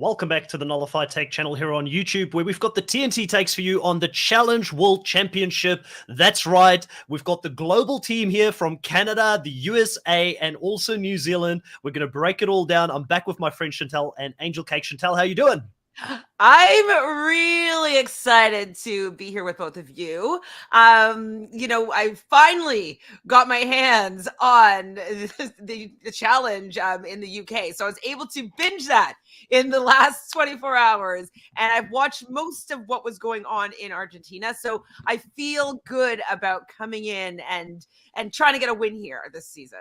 Welcome back to the Nullified Take channel here on YouTube, where we've got the TNT takes for you on the Challenge World Championship. That's right. We've got the global team here from Canada, the USA, and also New Zealand. We're going to break it all down. I'm back with my friend Chantel and Angelcake. Chantel, how you doing? I'm really excited to be here with both of you. I finally got my hands on the challenge in the UK. So I was able to binge that in the last 24 hours. And I've watched most of what was going on in Argentina. So I feel good about coming in and trying to get a win here this season.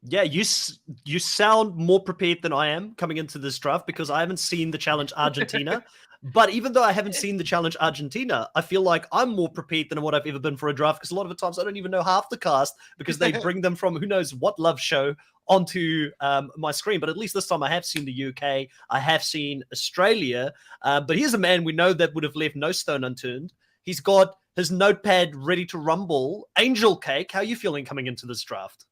Yeah, you sound more prepared than I am coming into this draft, because I haven't seen the Challenge Argentina. But even though I haven't seen the Challenge Argentina, I feel like I'm more prepared than what I've ever been for a draft, because a lot of the times I don't even know half the cast, because they bring them from who knows what love show onto my screen. But at least this time I have seen the UK, I have seen Australia. But here's a man we know that would have left no stone unturned. He's got his notepad ready to rumble. Angelcake, how are you feeling coming into this draft?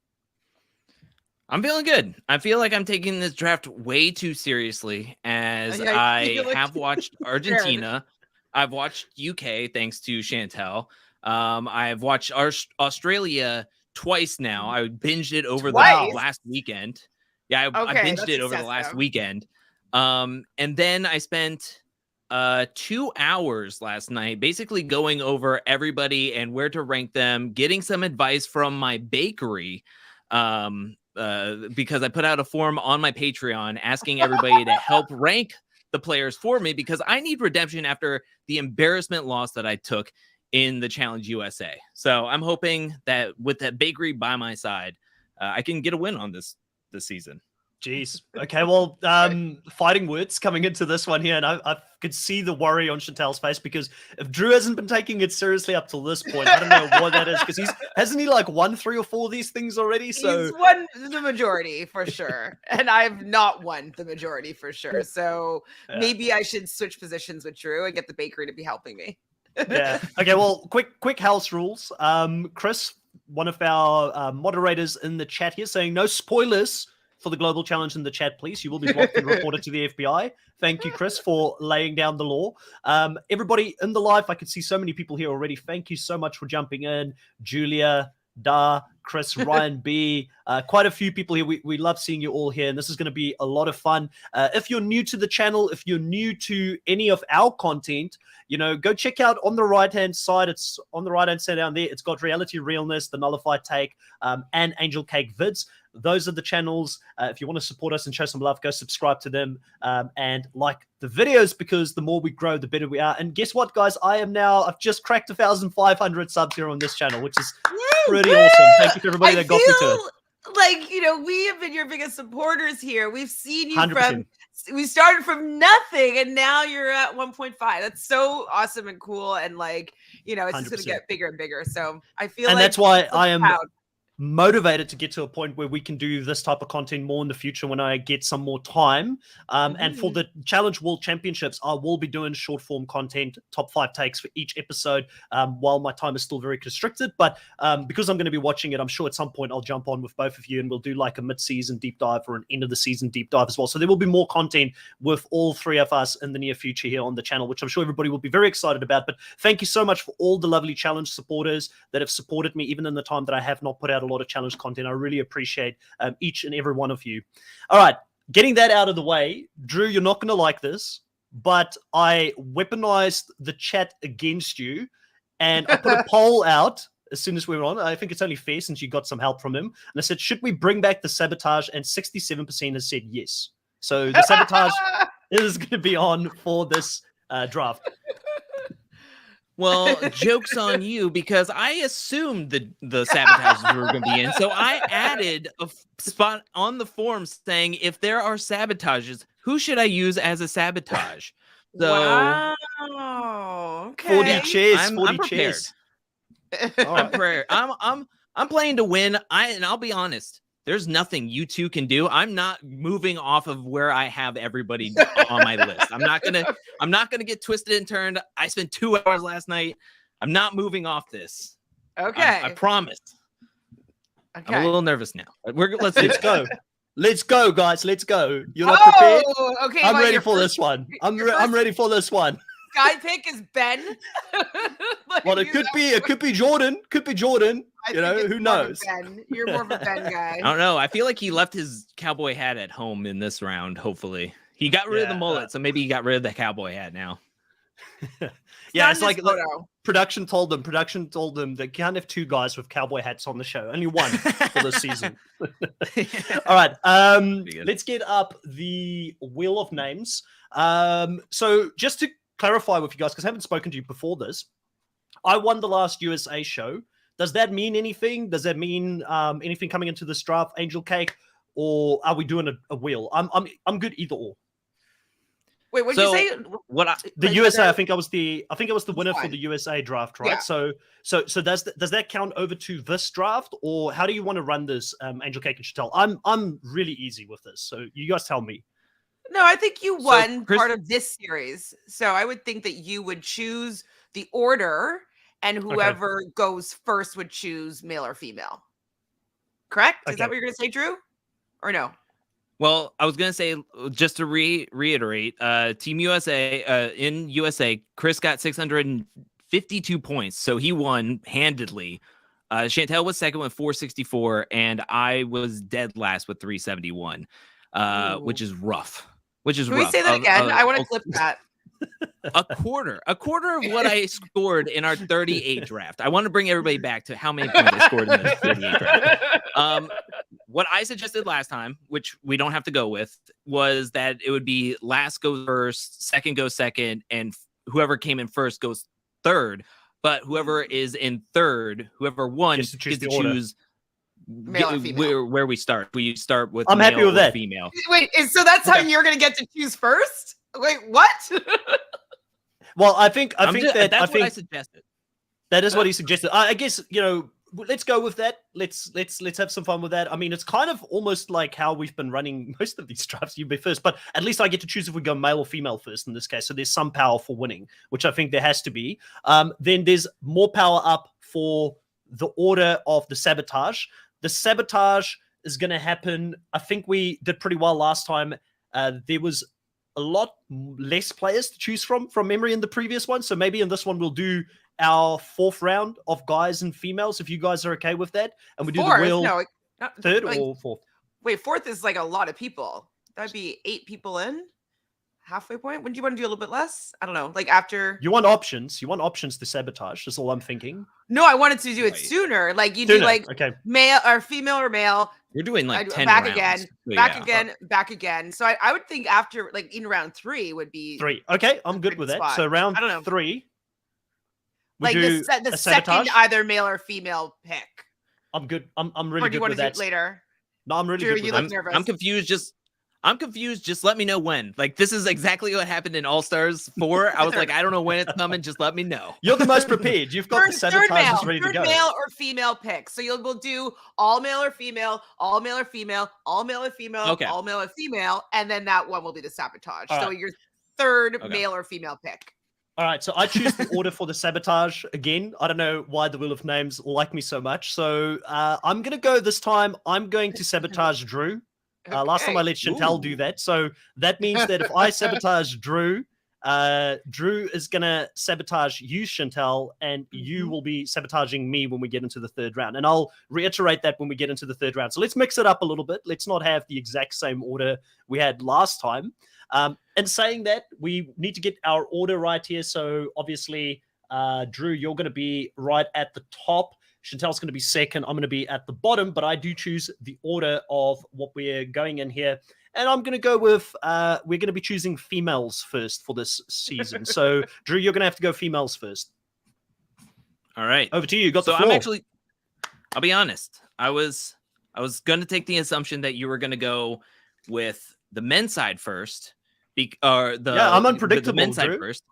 I'm feeling good. I feel like I'm taking this draft way too seriously, as I have watched Argentina. I've watched UK, thanks to Chantel. I've watched Australia twice now. I binged it over the last weekend. Yeah, I binged it over the last weekend. And then I spent 2 hours last night basically going over everybody and where to rank them, getting some advice from my bakery. Because I put out a form on my Patreon asking everybody to help rank the players for me, because I need redemption after the embarrassment loss that I took in the Challenge USA. So I'm hoping that with that bakery by my side, I can get a win on this season. Jeez. Okay, well, fighting words coming into this one here, and I could see the worry on Chantel's face, because if Drew hasn't been taking it seriously up till this point, I don't know what that is, because hasn't he like won 3 or 4 of these things already? So he's won the majority for sure, and I've not won the majority for sure. So maybe I should switch positions with Drew and get the bakery to be helping me. Yeah. Okay. Well, quick house rules. Chris, one of our moderators in the chat here, saying no spoilers for the global challenge in the chat, please. You will be blocked and reported to the FBI. Thank you, Chris, for laying down the law. Everybody in the live, I can see so many people here already. Thank you so much for jumping in. Julia, Da, Chris, Ryan B, quite a few people here. We love seeing you all here, and this is going to be a lot of fun. If you're new to the channel, if you're new to any of our content, go check out on the right-hand side. It's on the right-hand side down there. It's got Reality Realness, The Nullified Take, and Angelcake Vids. Those are the channels. If you want to support us and show some love, go subscribe to them and like the videos, because the more we grow, the better we are. And guess what, guys? I've just cracked 1,500 subs here on this channel, which is pretty awesome. Thank you to everybody that got me to it. Like, we have been your biggest supporters here. We've seen you 100%. We started from nothing, and now you're at 1.5. That's so awesome and cool. And it's just going to get bigger and bigger. So I feel and like that's why I am proud. Motivated to get to a point where we can do this type of content more in the future when I get some more time. And for the Challenge World Championships, I will be doing short form content, top 5 takes for each episode, while my time is still very constricted. But because I'm going to be watching it, I'm sure at some point I'll jump on with both of you and we'll do like a mid-season deep dive or an end of the season deep dive as well. So there will be more content with all 3 of us in the near future here on the channel, which I'm sure everybody will be very excited about. But thank you so much for all the lovely Challenge supporters that have supported me, even in the time that I have not put out a lot of Challenge content. I really appreciate each and every one of you. All right, getting that out of the way, Drew, you're not going to like this, but I weaponized the chat against you, and I put a poll out as soon as we were on. I think it's only fair since you got some help from him. And I said, should we bring back the Sabotage? And 67% has said yes. So the Sabotage is going to be on for this draft. Well, joke's on you, because I assumed the Sabotages were going to be in. So I added a spot on the forum saying, if there are Sabotages, who should I use as a Sabotage? So, wow. Okay. 40 chairs. 40 I'm prepared. chairs. I'm playing to win. And I'll be honest. There's nothing you two can do. I'm not moving off of where I have everybody on my list. I'm not gonna get twisted and turned. I spent 2 hours last night. I'm not moving off this. Okay. I promise. Okay. I'm a little nervous now. Let's go. Let's go, guys. Let's go. You're not prepared? Okay. I'm ready for this one. I'm ready for this one. Guy pick is Ben. Well, it could be Jordan. Could be Jordan. You know, who knows? You're more of a Ben guy. I don't know. I feel like he left his cowboy hat at home in this round. Hopefully, he got rid of the mullet, so maybe he got rid of the cowboy hat now. Yeah, it's like production told them they can't have 2 guys with cowboy hats on the show. Only one for this season. All right, let's get up the wheel of names. So just to clarify with you guys, because I haven't spoken to you before this, I won the last USA show. Does that mean anything? Does that mean anything coming into this draft, Angelcake, or are we doing a wheel? I'm good either or. Wait, what did you say? The USA? I think I was the winner for the USA draft, right? Yeah. So does that count over to this draft, or how do you want to run this, Angelcake and Chantel? I'm really easy with this, so you guys tell me. No, I think you won part of this series, so I would think that you would choose the order. And whoever goes first would choose male or female. Correct? Is that what you're going to say, Drew? Or no? Well, I was going to say, just to reiterate, Team USA, in USA, Chris got 652 points. So he won handedly. Chantel was second with 464. And I was dead last with 371, which is rough. Can we say that again? I want to clip that. A quarter of what I scored in our 38 draft. I want to bring everybody back to how many points I scored in the 38 draft. What I suggested last time, which we don't have to go with, was that it would be last goes first, second goes second, and whoever came in first goes third. But whoever is in third, whoever won, gets to choose male or female. Where we start. We start with I'm happy with that. Female. Wait, so that's how you're going to get to choose first? Wait, what? Well, I think that's what I suggested. That is what he suggested. I guess, you know, let's go with that. Let's have some fun with that. I mean, it's kind of almost like how we've been running most of these drafts. You be first, but at least I get to choose if we go male or female first in this case. So there's some power for winning, which I think there has to be. Then there's more power up for the order of the Sabotage. The Sabotage is going to happen. I think we did pretty well last time. There was a lot less players to choose from memory in the previous one. So maybe in this one, we'll do our 4th round of guys and females, if you guys are okay with that. And we do the wheel third or 4th. Wait, 4th is like a lot of people. That'd be 8 people in. Halfway point? Wouldn't you want to do a little bit less? I don't know. Like after you want options. You want options to Sabotage. That's all I'm thinking. No, I wanted to do it sooner. Like you do like male or female or male. You're doing like 10 back rounds. back again. So I would think after like in round 3 would be 3. Okay, I'm good with that. Spot. So round 3. Like the second either male or female pick. I'm good. I'm really good with that. Do later? No, I'm really Drew, good with that. Nervous. I'm confused. Just let me know when. Like, this is exactly what happened in All-Stars 4. I was like, I don't know when it's coming. Just let me know. You're the most prepared. You've got the Sabotages ready to go. Male or female pick. So we'll do all male or female, all male or female, all male or female, all male or female, and then that one will be the Sabotage. So your third male or female pick. All right, so I choose the order for the Sabotage again. I don't know why the Wheel of Names like me so much. So I'm going to go this time. I'm going to Sabotage Drew. Last time I let Chantel do that. So that means that if I Sabotage Drew, Drew is going to sabotage you, Chantel, and you will be sabotaging me when we get into the 3rd round. And I'll reiterate that when we get into the 3rd round. So let's mix it up a little bit. Let's not have the exact same order we had last time. And saying that, we need to get our order right here. So obviously, Drew, you're going to be right at the top. Chantel's going to be second. I'm going to be at the bottom, but I do choose the order of what we're going in here. And I'm going to go with, we're going to be choosing females first for this season. So, Drew, you're going to have to go females first. All right. Over to you. You got the floor. I'll be honest. I was going to take the assumption that you were going to go with the men's side first. I'm unpredictable, the men's Drew. side first.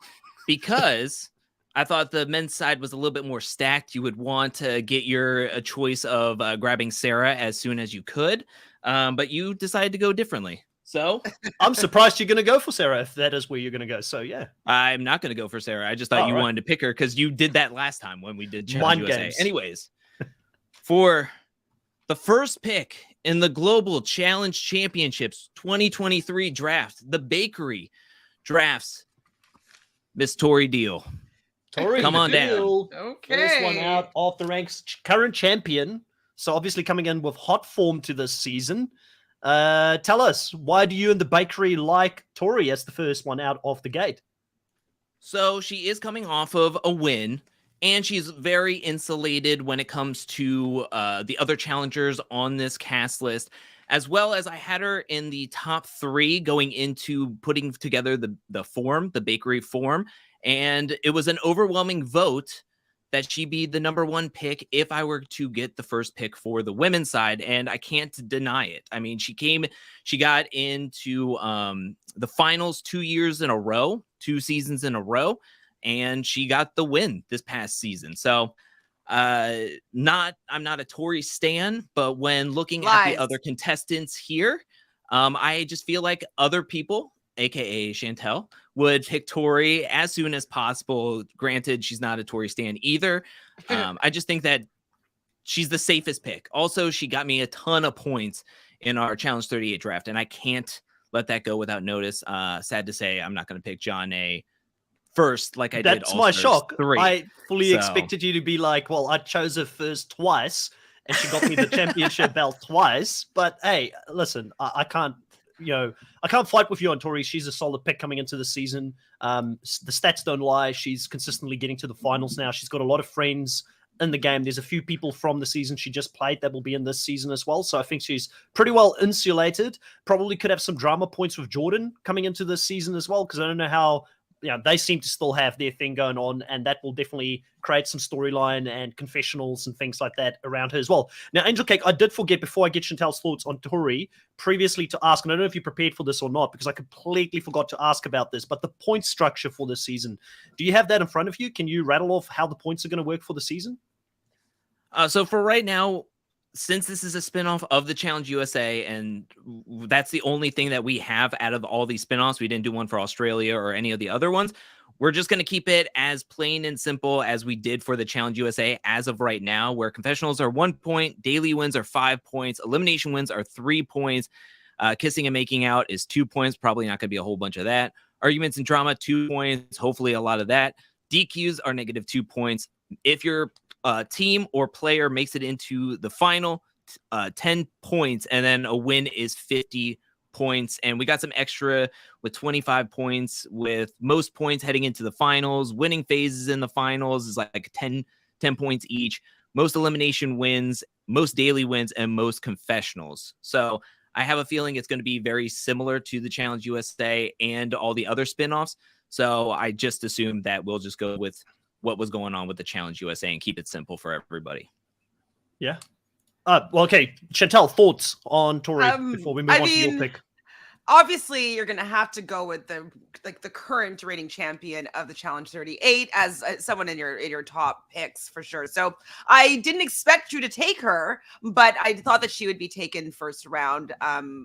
Because I thought the men's side was a little bit more stacked. You would want to get your choice of grabbing Sarah as soon as you could. But you decided to go differently. So I'm surprised you're going to go for Sarah if that is where you're going to go. So, yeah. I'm not going to go for Sarah. I just thought you wanted to pick her because you did that last time when we did Challenge USA. Games. Anyways, for the first pick in the Global Challenge Championships 2023 draft, the Bakery drafts Miss Tori Deal. Tori, come on down. Okay. First one out off the ranks, current champion. So obviously coming in with hot form to this season. Tell us, why do you and the Bakery like Tori as the first one out of the gate? So she is coming off of a win, and she's very insulated when it comes to the other challengers on this cast list, as well as I had her in the top 3 going into putting together the Bakery form. And it was an overwhelming vote that she be the number 1 pick if I were to get the first pick for the women's side. And I can't deny it. I mean, she got into the finals 2 seasons in a row, and she got the win this past season. So I'm not a Tori stan, but when looking at the other contestants here, I just feel like other people, aka Chantel, would pick Tori as soon as possible. Granted, she's not a Tori stan either. I just think that she's the safest pick. Also, she got me a ton of points in our Challenge 38 draft, and I can't let that go without notice. Sad to say, I'm not going to pick John A first like I did. That's my shock. 3. I fully expected you to be like, well, I chose her first twice, and she got me the championship belt twice. But hey, listen, I can't. I can't fight with you on Tori. She's a solid pick coming into the season. The stats don't lie. She's consistently getting to the finals now. She's got a lot of friends in the game. There's a few people from the season she just played that will be in this season as well. So I think she's pretty well insulated. Probably could have some drama points with Jordan coming into this season as well, because I don't know how they seem to still have their thing going on, and that will definitely create some storyline and confessionals and things like that around her as well. Now, Angelcake, I did forget before I get Chantel's thoughts on Tori previously to ask, and I don't know if you prepared for this or not, because I completely forgot to ask about this, but the point structure for this season, do you have that in front of you? Can you rattle off how the points are going to work for the season? So for right now, since this is a spinoff of the Challenge USA, and that's the only thing that we have out of all these spinoffs, we didn't do one for Australia or any of the other ones. We're just going to keep it as plain and simple as we did for the Challenge USA as of right now, where confessionals are 1 point, daily wins are 5 points, elimination wins are 3 points, kissing and making out is 2 points, probably not going to be a whole bunch of that. Arguments and drama, 2 points, hopefully a lot of that. DQs are -2 points. If your team or player makes it into the final, 10 points, and then a win is 50 points. And we got some extra with 25 points, with most points heading into the finals. Winning phases in the finals is like 10 points each. Most elimination wins, most daily wins, and most confessionals. So I have a feeling it's going to be very similar to the Challenge USA and all the other spinoffs. So I just assumed that we'll just go with what was going on with the Challenge USA and keep it simple for everybody. Yeah. Well, okay. Chantel, thoughts on Tori before we move on to your pick? Obviously, you're going to have to go with the current reigning champion of the Challenge 38 as someone in your top picks for sure. So I didn't expect you to take her, but I thought that she would be taken first round,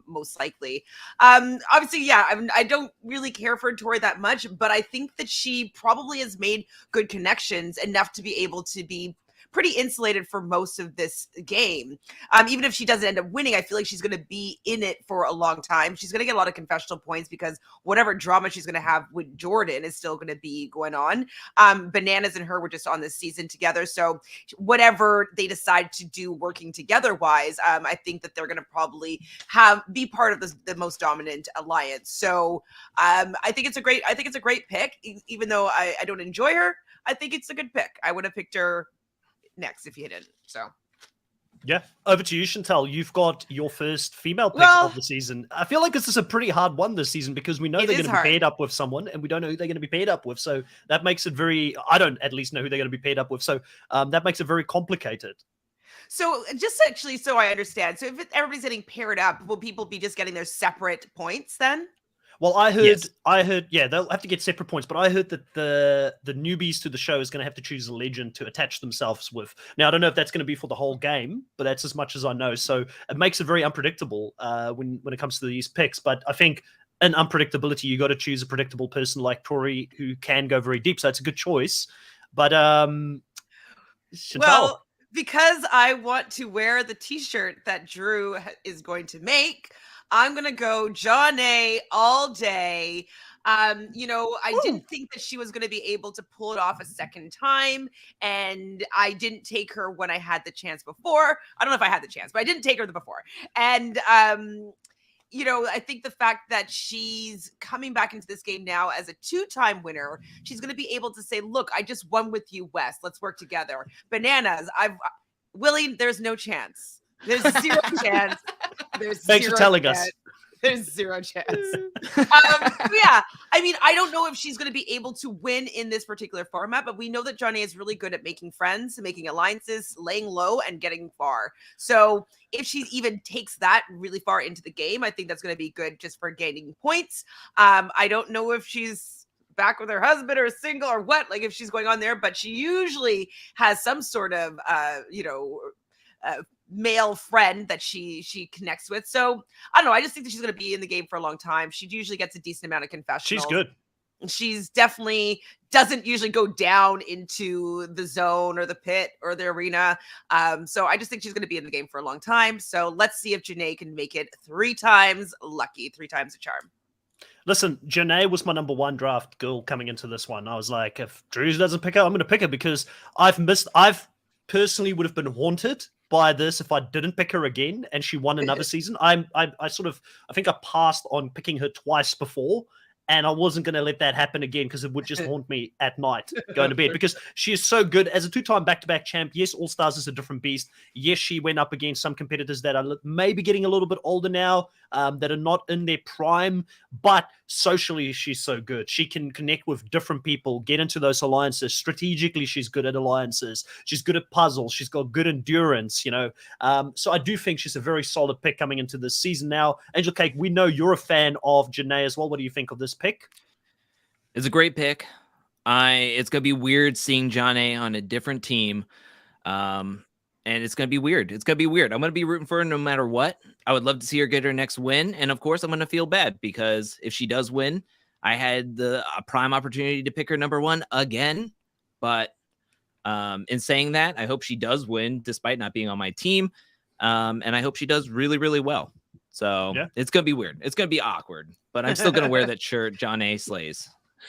most likely. Obviously, yeah, I don't really care for Tori that much, but I think that she probably has made good connections enough to be able to be pretty insulated for most of this game. Even if she doesn't end up winning, I feel like she's going to be in it for a long time. She's going to get a lot of confessional points because whatever drama she's going to have with Jordan is still going to be going on. Bananas and her were just on this season together. So whatever they decide to do working together wise, I think that they're going to probably be part of the most dominant alliance. So I think it's a great pick, even though I don't enjoy her. I think it's a good pick. I would have picked her next if you didn't. So yeah, over to you, Chantel. You've got your first female pick of the season. I feel like this is a pretty hard one this season because we know they're going to be paired up with someone, and we don't know who they're going to be paired up with. So that makes it I don't at least know who they're going to be paired up with. So that makes it very complicated. So just actually, so I understand. So if everybody's getting paired up, will people be just getting their separate points then? Well, I heard, yeah, they'll have to get separate points, but I heard that the newbies to the show is going to have to choose a legend to attach themselves with. Now, I don't know if that's going to be for the whole game, but that's as much as I know. So it makes it very unpredictable when it comes to these picks. But I think in unpredictability, you got to choose a predictable person like Tori who can go very deep. So it's a good choice. But Chantal. Well, because I want to wear the T-shirt that Drew is going to make, I'm going to go Janae all day. I didn't think that she was going to be able to pull it off a second time. And I didn't take her when I had the chance before. I don't know if I had the chance, but I didn't take her before. And, I think the fact that she's coming back into this game now as a 2-time winner, she's going to be able to say, look, I just won with you, Wes. Let's work together. Bananas. Willie, there's no chance. There's zero chance. Thanks for telling us. There's zero chance. Yeah, I mean, I don't know if she's going to be able to win in this particular format, but we know that Johnny is really good at making friends, making alliances, laying low, and getting far. So if she even takes that really far into the game, I think that's going to be good just for gaining points. I don't know if she's back with her husband or single or what, like if she's going on there, but she usually has some sort of, male friend that she connects with. So I don't know. I just think that she's going to be in the game for a long time. She usually gets a decent amount of confessionals. She's good. She's definitely doesn't usually go down into the zone or the pit or the arena. So I just think she's going to be in the game for a long time. So let's see if Janae can make it 3 times lucky, 3 times a charm. Listen, Janae was my number 1 draft girl coming into this one. I was like, if Drew doesn't pick her, I'm going to pick her because I've personally would have been haunted by this if I didn't pick her again and she won another season. I think I passed on picking her twice before, and I wasn't going to let that happen again because it would just haunt me at night going to bed because she is so good as a 2-time back-to-back champ. Yes, All Stars is a different beast. Yes, she went up against some competitors that are maybe getting a little bit older now, that are not in their prime, but socially she's so good. She can connect with different people, get into those alliances. Strategically, she's good at alliances. She's good at puzzles. She's got good endurance, So I do think she's a very solid pick coming into this season. Now, Angelcake, we know you're a fan of Janae as well. What do you think of this pick? It's a great pick. It's gonna be weird seeing Janae on a different team. And it's going to be weird. I'm going to be rooting for her no matter what. I would love to see her get her next win. And of course, I'm going to feel bad because if she does win, I had the prime opportunity to pick her number 1 again. But in saying that, I hope she does win despite not being on my team. And I hope she does really, really well. So It's going to be weird. It's going to be awkward. But I'm still going to wear that shirt. Janae slays.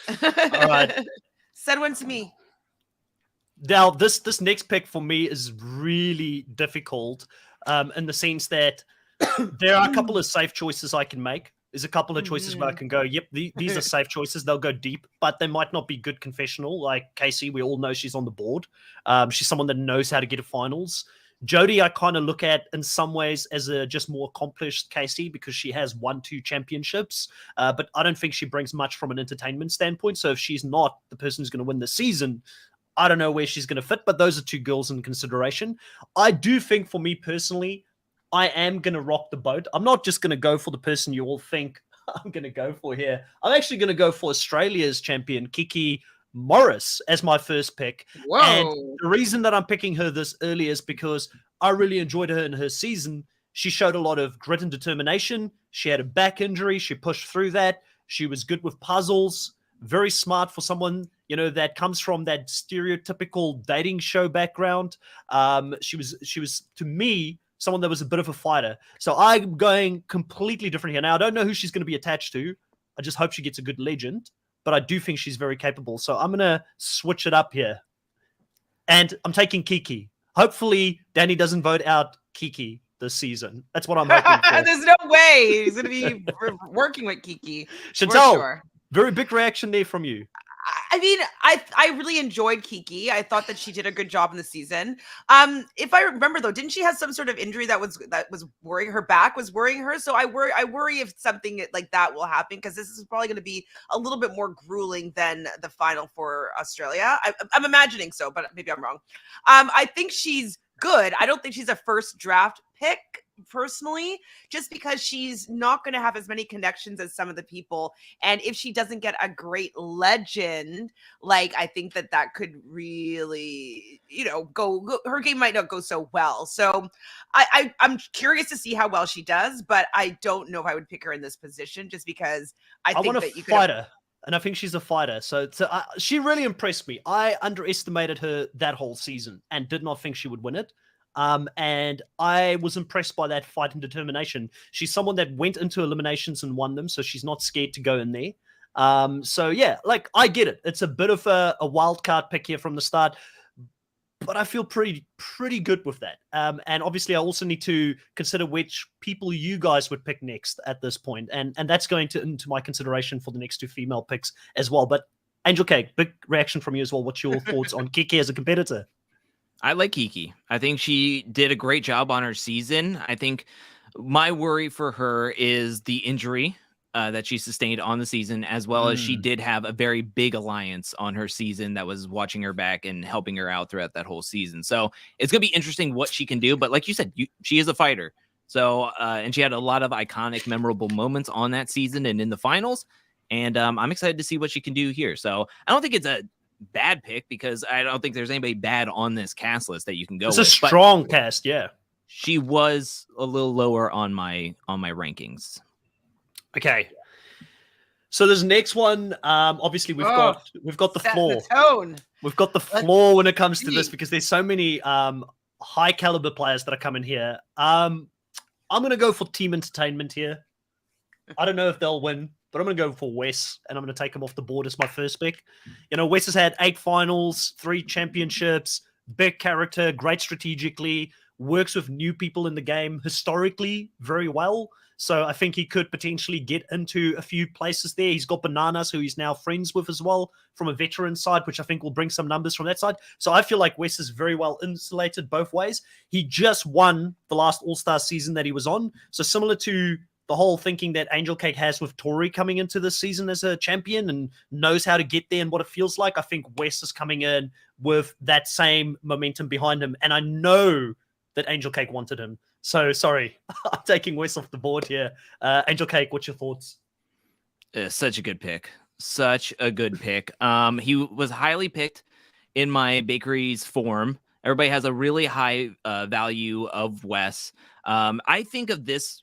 All right. Send one to me. Now, this next pick for me is really difficult in the sense that there are a couple of safe choices I can make. There's a couple of choices where I can go, yep, these are safe choices. They'll go deep, but they might not be good confessional. Like Casey, we all know she's on the board. She's someone that knows how to get to finals. Jody, I kind of look at in some ways as a just more accomplished Casey because she has 1-2 championships, but I don't think she brings much from an entertainment standpoint. So if she's not the person who's going to win the season, I don't know where she's going to fit, but those are 2 girls in consideration. I do think for me personally, I am going to rock the boat. I'm not just going to go for the person you all think I'm going to go for here. I'm actually going to go for Australia's champion, Kiki Morris, as my first pick. Whoa. And the reason that I'm picking her this early is because I really enjoyed her in her season. She showed a lot of grit and determination. She had a back injury. She pushed through that. She was good with puzzles, very smart for someone that comes from that stereotypical dating show background. She was to me someone that was a bit of a fighter. So I'm going completely different here. Now I don't know who she's going to be attached to. I just hope she gets a good legend, but I do think she's very capable. So I'm going to switch it up here. And I'm taking Kiki. Hopefully Danny doesn't vote out Kiki this season. That's what I'm hoping for. There's no way he's going to be working with Kiki. Chantal, sure. Very big reaction there from you. I mean, I really enjoyed Kiki. I thought that she did a good job in the season. If I remember though, didn't she have some sort of injury that was worrying her back, was worrying her? So I worry if something like that will happen, because this is probably going to be a little bit more grueling than the final for Australia. I'm imagining so, but maybe I'm wrong. I think she's good. I don't think she's a first draft pick personally, just because she's not going to have as many connections as some of the people, and if she doesn't get a great legend, like, I think that could really, go her game might not go so well. So I'm curious to see how well she does, but I don't know if I would pick her in this position, just because I think want that you fight her. And I think she's a fighter. So she really impressed me. I underestimated her that whole season and did not think she would win it. And I was impressed by that fight and determination. She's someone that went into eliminations and won them, so she's not scared to go in there. So yeah, like, I get it. It's a bit of a wild card pick here from the start, but I feel pretty good with that. And obviously I also need to consider which people you guys would pick next at this point. And that's going into my consideration for the next two female picks as well. But Angelcake, big reaction from you as well. What's your thoughts on Kiki as a competitor? I like Kiki. I think she did a great job on her season. I think my worry for her is the injury that she sustained on the season, as well as she did have a very big alliance on her season that was watching her back and helping her out throughout that whole season. So it's going to be interesting what she can do. But like you said, she is a fighter. So, and she had a lot of iconic, memorable moments on that season and in the finals. And I'm excited to see what she can do here. So I don't think it's a bad pick, because I don't think there's anybody bad on this cast list that you can go with. It's a strong cast, yeah. She was a little lower on my rankings. Okay. So this next one, obviously we've got the floor. The tone. We've got the floor when it comes to this, because there's so many high caliber players that are coming here. I'm going to go for Team Entertainment here. I don't know if they'll win, but I'm going to go for Wes, and I'm going to take him off the board as my first pick. Wes has had 8 finals, 3 championships, big character, great strategically, works with new people in the game historically very well. So I think he could potentially get into a few places there. He's got Bananas, who he's now friends with as well, from a veteran side, which I think will bring some numbers from that side. So I feel like Wes is very well insulated both ways. He just won the last All-Star season that he was on. So similar to the whole thinking that Angelcake has with Tori coming into this season as a champion and knows how to get there and what it feels like, I think Wes is coming in with that same momentum behind him. And I know that Angelcake wanted him. So, sorry, I'm taking Wes off the board here. Angelcake, what's your thoughts? Such a good pick. Such a good pick. He was highly picked in my bakery's form. Everybody has a really high value of Wes. I think of this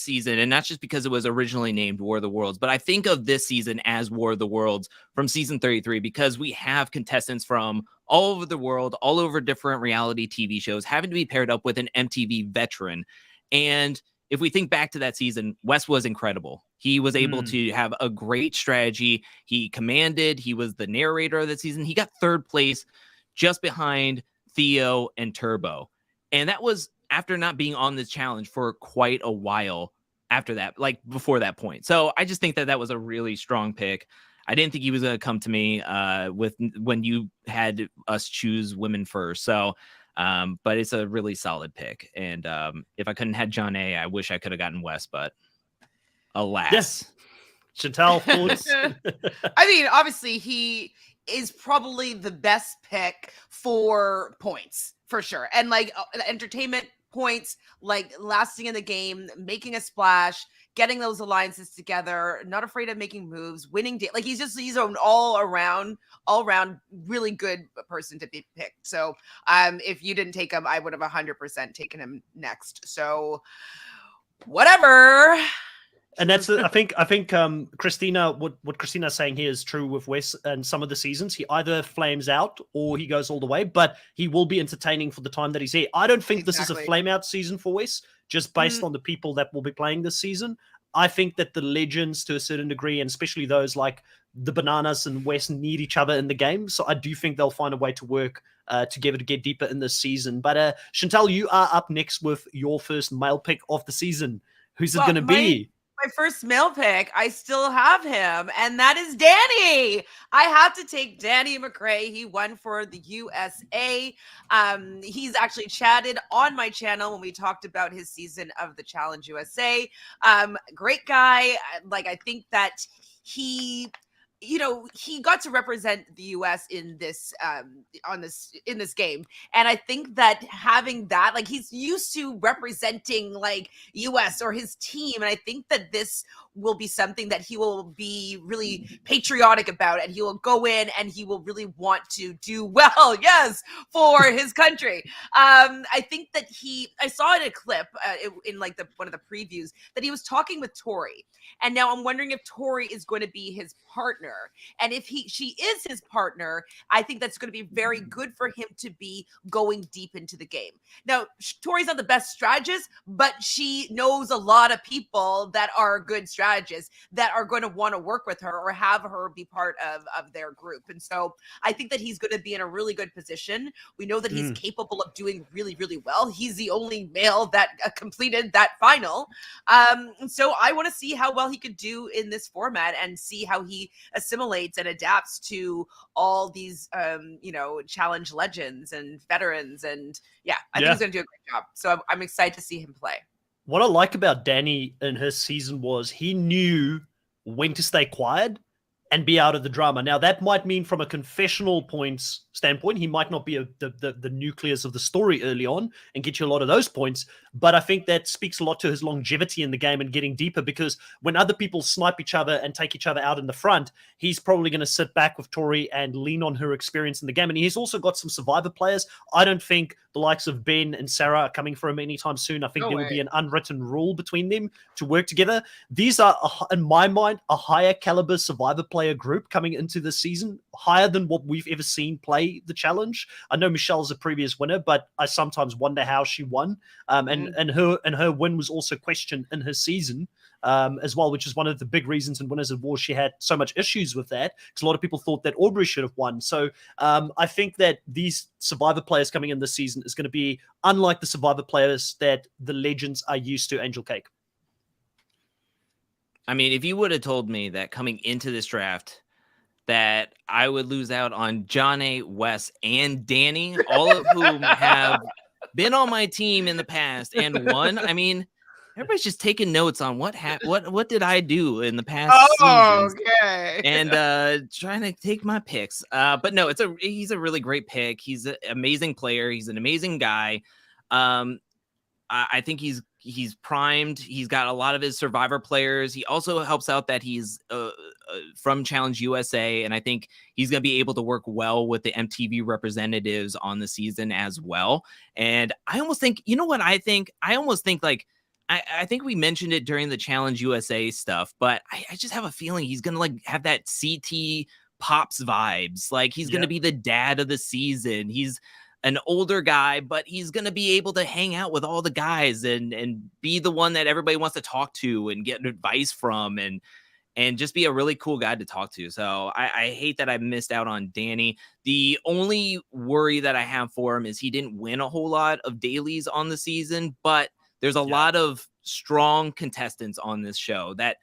season, and not just because it was originally named War of the Worlds, but I think of this season as War of the Worlds from season 33, because we have contestants from all over the world, all over different reality TV shows, having to be paired up with an MTV veteran. And if we think back to that season, Wes was incredible. He was able to have a great strategy. He commanded. He was the narrator of the season. He got 3rd place, just behind Theo and Turbo. And that was after not being on this challenge for quite a while after that, like before that point. So I just think that was a really strong pick. I didn't think he was going to come to me when you had us choose women first. So, but it's a really solid pick. And if I couldn't have John A, I wish I could have gotten Wes, but alas. Yes. Chantal, thoughts? I mean, obviously he is probably the best pick for points, for sure. And like entertainment points, like lasting in the game, making a splash, getting those alliances together, not afraid of making moves, winning. Like he's an all around really good person to be picked. So if you didn't take him, I would have 100% taken him next. So whatever. And that's I think Christina, what Christina's saying here is true with Wes. And some of the seasons he either flames out or he goes all the way, but he will be entertaining for the time that he's here. I don't think this is a flame out season for Wes, just based on the people that will be playing this season. I think that the legends, to a certain degree, and especially those like the Bananas and Wes, need each other in the game. So I do think they'll find a way to work together to get deeper in this season. But Chantal, you are up next with your first male pick of the season. Who's it going to be? My first male pick, I still have him, and that is Danny. I have to take Danny McRae. He won for the USA. He's actually chatted on my channel when we talked about his season of the Challenge USA. Great guy. Like, I think that he got to represent the US in this in this game. And I think that having that, like, he's used to representing like US or his team. And I think that this will be something that he will be really patriotic about, and he will go in and he will really want to do well, yes, for his country. I think that I saw in a clip in like one of the previews that he was talking with Tori, and now I'm wondering if Tori is going to be his partner. And if she is his partner, I think that's going to be very good for him to be going deep into the game. Now, Tori's not the best strategist, but she knows a lot of people that are good strategists that are going to want to work with her or have her be part of their group. And so I think that he's going to be in a really good position. We know that he's capable of doing really, really well. He's the only male that completed that final. So I want to see how well he could do in this format and see how he assimilates and adapts to all these, challenge legends and veterans. And I think he's going to do a great job. So I'm excited to see him play. What I like about Danny in his season was he knew when to stay quiet and be out of the drama. Now, that might mean from a confessional points standpoint, he might not be the nucleus of the story early on and get you a lot of those points. But I think that speaks a lot to his longevity in the game and getting deeper, because when other people snipe each other and take each other out in the front, he's probably going to sit back with Tori and lean on her experience in the game. And he's also got some survivor players. I don't think the likes of Ben and Sarah are coming for him anytime soon. I think there will be an unwritten rule between them to work together. These are, in my mind, a higher caliber survivor player group coming into this season, higher than what we've ever seen play the challenge. I know Michelle's a previous winner, but I sometimes wonder how she won. And her win was also questioned in her season as well, which is one of the big reasons in Winners of War she had so much issues with that, because a lot of people thought that Aubrey should have won. So I think that these survivor players coming in this season is going to be unlike the survivor players that the legends are used to. Angelcake. I mean, if you would have told me that coming into this draft that I would lose out on John A., Wes, and Danny, all of whom have been on my team in the past and won, I mean, everybody's just taking notes on what did I do in the past seasons, okay, and trying to take my picks. But no, he's a really great pick. He's an amazing player. He's an amazing guy. I think he's primed. He's got a lot of his survivor players. He also helps out that he's from Challenge USA, and I think he's going to be able to work well with the MTV representatives on the season as well. And I almost think, you know what I think? I almost think like, I think we mentioned it during the Challenge USA stuff, but I just have a feeling he's going to like have that CT Pops vibes. Like he's going to be the dad of the season. He's an older guy, but he's going to be able to hang out with all the guys and be the one that everybody wants to talk to and get advice from and just be a really cool guy to talk to. So I hate that I missed out on Danny. The only worry that I have for him is he didn't win a whole lot of dailies on the season, but there's a lot of strong contestants on this show that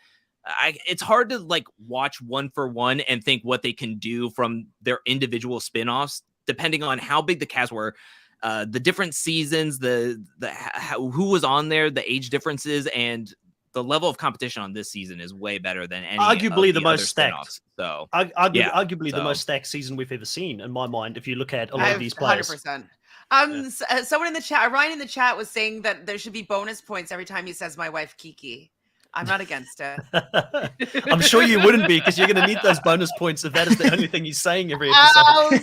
it's hard to like watch one for one and think what they can do from their individual spinoffs, depending on how big the cast were, the different seasons, who was on there, the age differences, and the level of competition on this season is way better than any. Arguably the most stacked. So arguably the most stacked season we've ever seen, in my mind. If you look at a lot of these players, 100%. Someone in the chat, Ryan in the chat, was saying that there should be bonus points every time he says "my wife Kiki." I'm not against it. I'm sure you wouldn't be, because you're going to need those bonus points if that is the only thing he's saying every episode. Oh,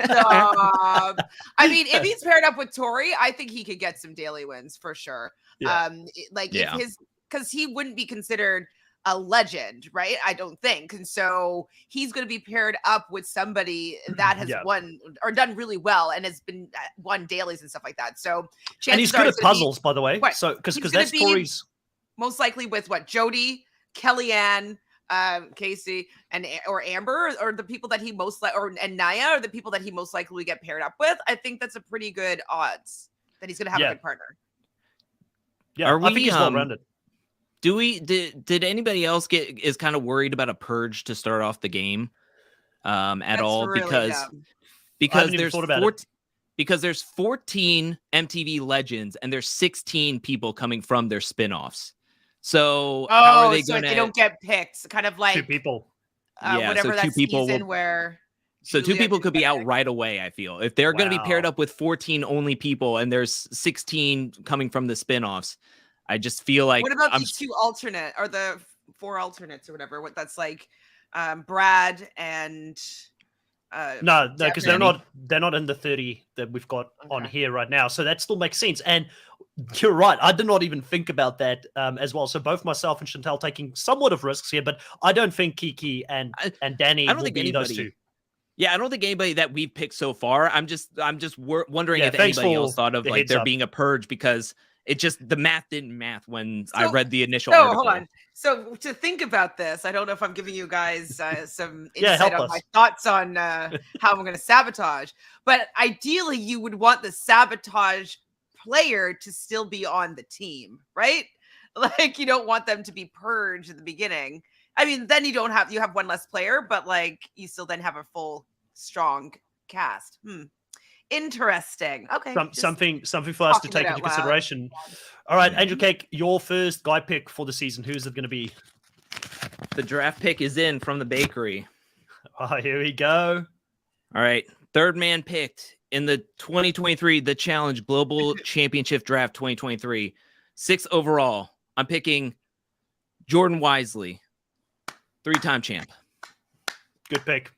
stop. I mean, if he's paired up with Tori, I think he could get some daily wins for sure. Yeah. If because he wouldn't be considered a legend, right? I don't think. And so he's going to be paired up with somebody that has won or done really well and has been won dailies and stuff like that. So and he's good at puzzles, by the way. What? So because that story's most likely with what, Jody, Kellyanne, Casey, or Amber, or the people that he most and Naya are the people that he most likely get paired up with. I think that's a pretty good odds that he's going to have a good partner. Yeah, I think he's well-rounded. Did anybody else is kind of worried about a purge to start off the game at all? Really because there's 14 MTV legends and there's 16 people coming from their spin-offs. So how are they going to? They don't get picked? Kind of like 2 people. Whatever that season where. So 2 people could be out right away, I feel. If they're going to be paired up with 14 only people and there's 16 coming from the spin-offs, I just feel like... What about the 2 alternate or the 4 alternates or whatever? What that's like Brad and... No, because they're not in the 30 that we've got on here right now. So that still makes sense. And you're right. I did not even think about that as well. So both myself and Chantel taking somewhat of risks here, but I don't think Kiki and Danny will be those 2. Yeah, I don't think anybody that we've picked so far. I'm just wondering if anybody else thought of like there being a purge, because it just, the math didn't math when I read the initial article. Hold on. So to think about this, I don't know if I'm giving you guys some insight on my thoughts on how I'm going to sabotage, but ideally you would want the sabotage player to still be on the team, right? Like, you don't want them to be purged at the beginning. I mean, then you have one less player, but like you still then have a full strong cast. Interesting. Okay. Something for us to take into consideration. All right, Angelcake, your first guy pick for the season. Who's it going to be? The draft pick is in from the bakery. Oh, here we go. All right. 3rd man picked in the 2023 The Challenge Global Championship Draft 2023. 6th overall. I'm picking Jordan Wisely. 3-time champ. Good pick.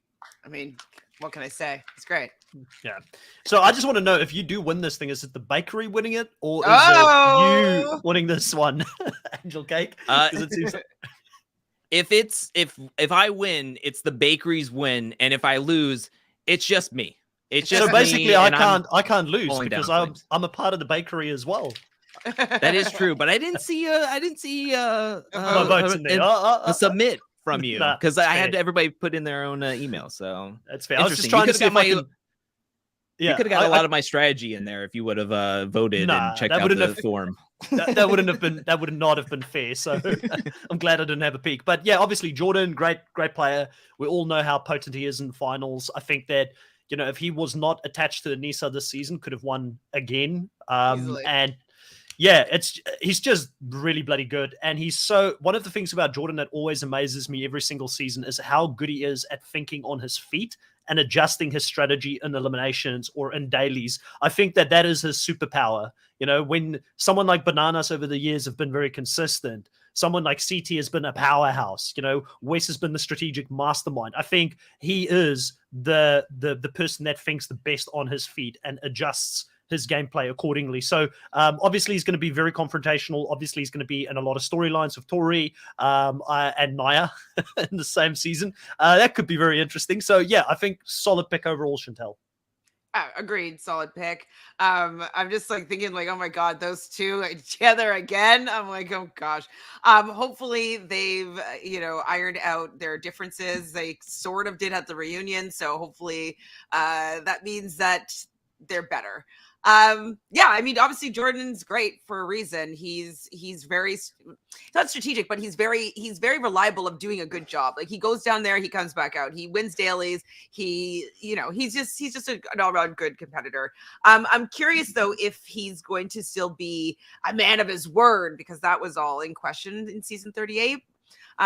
I mean, what can I say? It's great. Yeah. So I just want to know, if you do win this thing, is it the bakery winning it, or is it you winning this one, Angelcake? It seems if I win, it's the bakery's win, and if I lose, it's just me. It's just so basically me, I can't lose because I'm a part of the bakery as well. That is true, but I didn't see my votes in there. A submit from you, because I had everybody put in their own email. So that's fair. I was just trying to see if I can... Yeah, you could have got a lot of my strategy in there if you would have voted and checked out the form. That would not have been fair. So I'm glad I didn't have a peek. But yeah, obviously Jordan, great player. We all know how potent he is in finals. I think that, you know, if he was not attached to Anissa this season, could have won again. And yeah, he's just really bloody good. And one of the things about Jordan that always amazes me every single season is how good he is at thinking on his feet and adjusting his strategy in eliminations or in dailies. I think that is his superpower. You know, when someone like Bananas over the years have been very consistent, someone like CT has been a powerhouse. You know, Wes has been the strategic mastermind. I think he is the person that thinks the best on his feet and adjusts his gameplay accordingly. So obviously he's going to be very confrontational. Obviously he's going to be in a lot of storylines with Tori and Naya in the same season. That could be very interesting. So yeah, I think solid pick overall, Chantel. Agreed. Solid pick. I'm just like thinking like, oh my God, those 2 together again. I'm like, oh gosh. Hopefully they've, ironed out their differences. They sort of did at the reunion. So hopefully that means that they're better. Yeah, I mean, obviously Jordan's great for a reason. He's very not strategic, but he's very reliable of doing a good job. Like he goes down there, he comes back out, he wins dailies. He's just an all-around good competitor. I'm curious though if he's going to still be a man of his word, because that was all in question in season 38.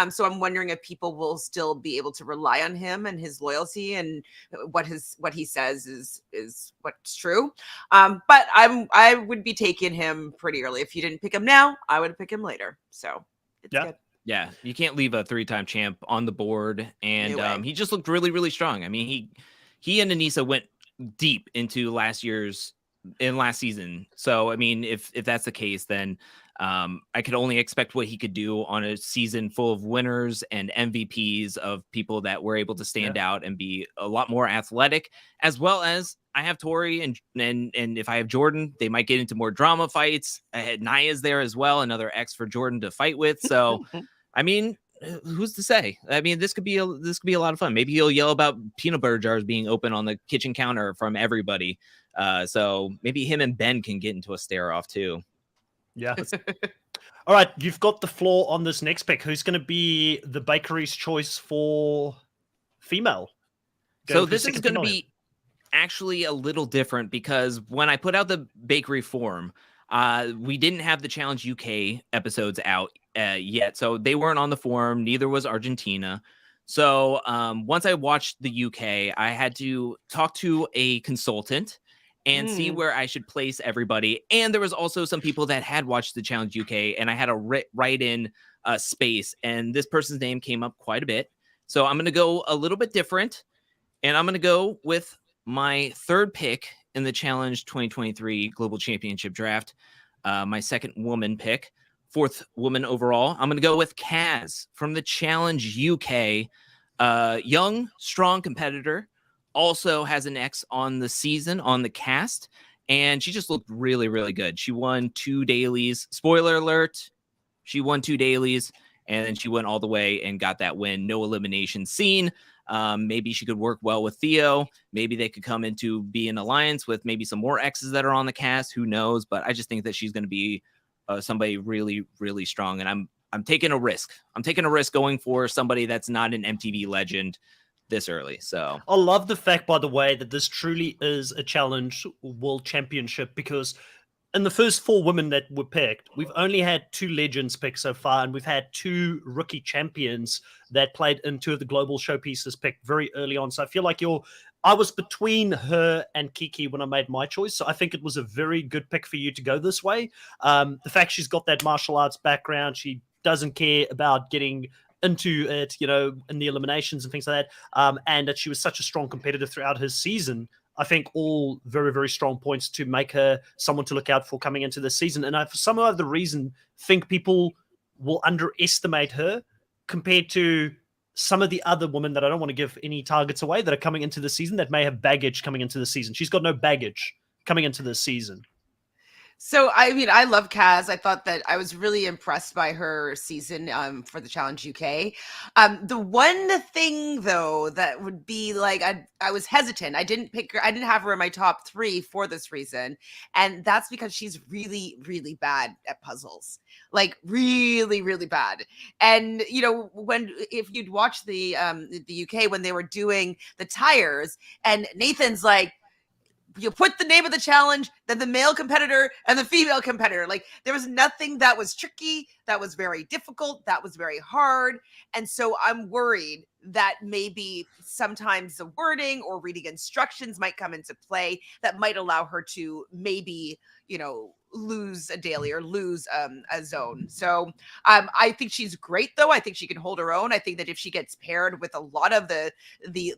So I'm wondering if people will still be able to rely on him and his loyalty and what he says is what's true. But I would be taking him pretty early. If you didn't pick him now, I would pick him later. So it's good. Yeah, you can't leave a 3-time champ on the board, and he just looked really, really strong. I mean, he and Anissa went deep into last season. So I mean, if that's the case, then I could only expect what he could do on a season full of winners and MVPs of people that were able to stand out and be a lot more athletic, as well as I have Tori and if I have Jordan, they might get into more drama fights. I had Naya's there as well, another ex for Jordan to fight with. So, I mean, who's to say? I mean, this could be a lot of fun. Maybe he'll yell about peanut butter jars being open on the kitchen counter from everybody. So maybe him and Ben can get into a stare off too. Yeah. All right, you've got the floor on this next pick. Who's going to be the bakery's choice for female? So this is going to be actually a little different because when I put out the bakery form, we didn't have the Challenge UK episodes out yet. So they weren't on the forum. Neither was Argentina. So once I watched the UK, I had to talk to a consultant and see where I should place everybody. And there was also some people that had watched the Challenge UK, and I had to write in space. And this person's name came up quite a bit. So I'm going to go a little bit different. And I'm going to go with my third pick in the Challenge 2023 Global Championship Draft. My second woman pick, fourth woman overall. I'm going to go with Kaz from the Challenge UK. Young, strong competitor. Also has an X on the season, on the cast, and she just looked really, really good. She won 2 dailies. Spoiler alert, she won 2 dailies, and then she went all the way and got that win. No elimination scene. Maybe she could work well with Theo. Maybe they could come into be an alliance with maybe some more X's that are on the cast. Who knows? But I just think that she's going to be somebody really, really strong, and I'm taking a risk. I'm taking a risk going for somebody that's not an MTV legend this early. So I love the fact, by the way, that this truly is a Challenge World Championship, because in the first 4 women that were picked, we've only had 2 legends picked so far, and we've had 2 rookie champions that played in 2 of the global showpieces picked very early on. So I feel like I was between her and Kiki when I made my choice. So I think it was a very good pick for you to go this way. The fact she's got that martial arts background, she doesn't care about getting into it, in the eliminations and things like that, and that she was such a strong competitor throughout her season. I think all very, very strong points to make her someone to look out for coming into this season. And I, for some other reason, think people will underestimate her compared to some of the other women that I don't want to give any targets away that are coming into the season that may have baggage coming into the season. She's got no baggage coming into this season. So, I mean, I love Kaz. I thought that I was really impressed by her season for the Challenge UK. The one thing, though, that would be like, I was hesitant. I didn't pick her. I didn't have her in my top 3 for this reason. And that's because she's really, really bad at puzzles. Like really, really bad. And, if you'd watch the UK when they were doing the tires, and Nathan's like, you put the name of the challenge, then the male competitor and the female competitor. Like there was nothing that was tricky, that was very difficult, that was very hard. And so I'm worried that maybe sometimes the wording or reading instructions might come into play that might allow her to maybe, lose a daily or lose a zone. So I think she's great, though. I think she can hold her own. I think that if she gets paired with a lot of the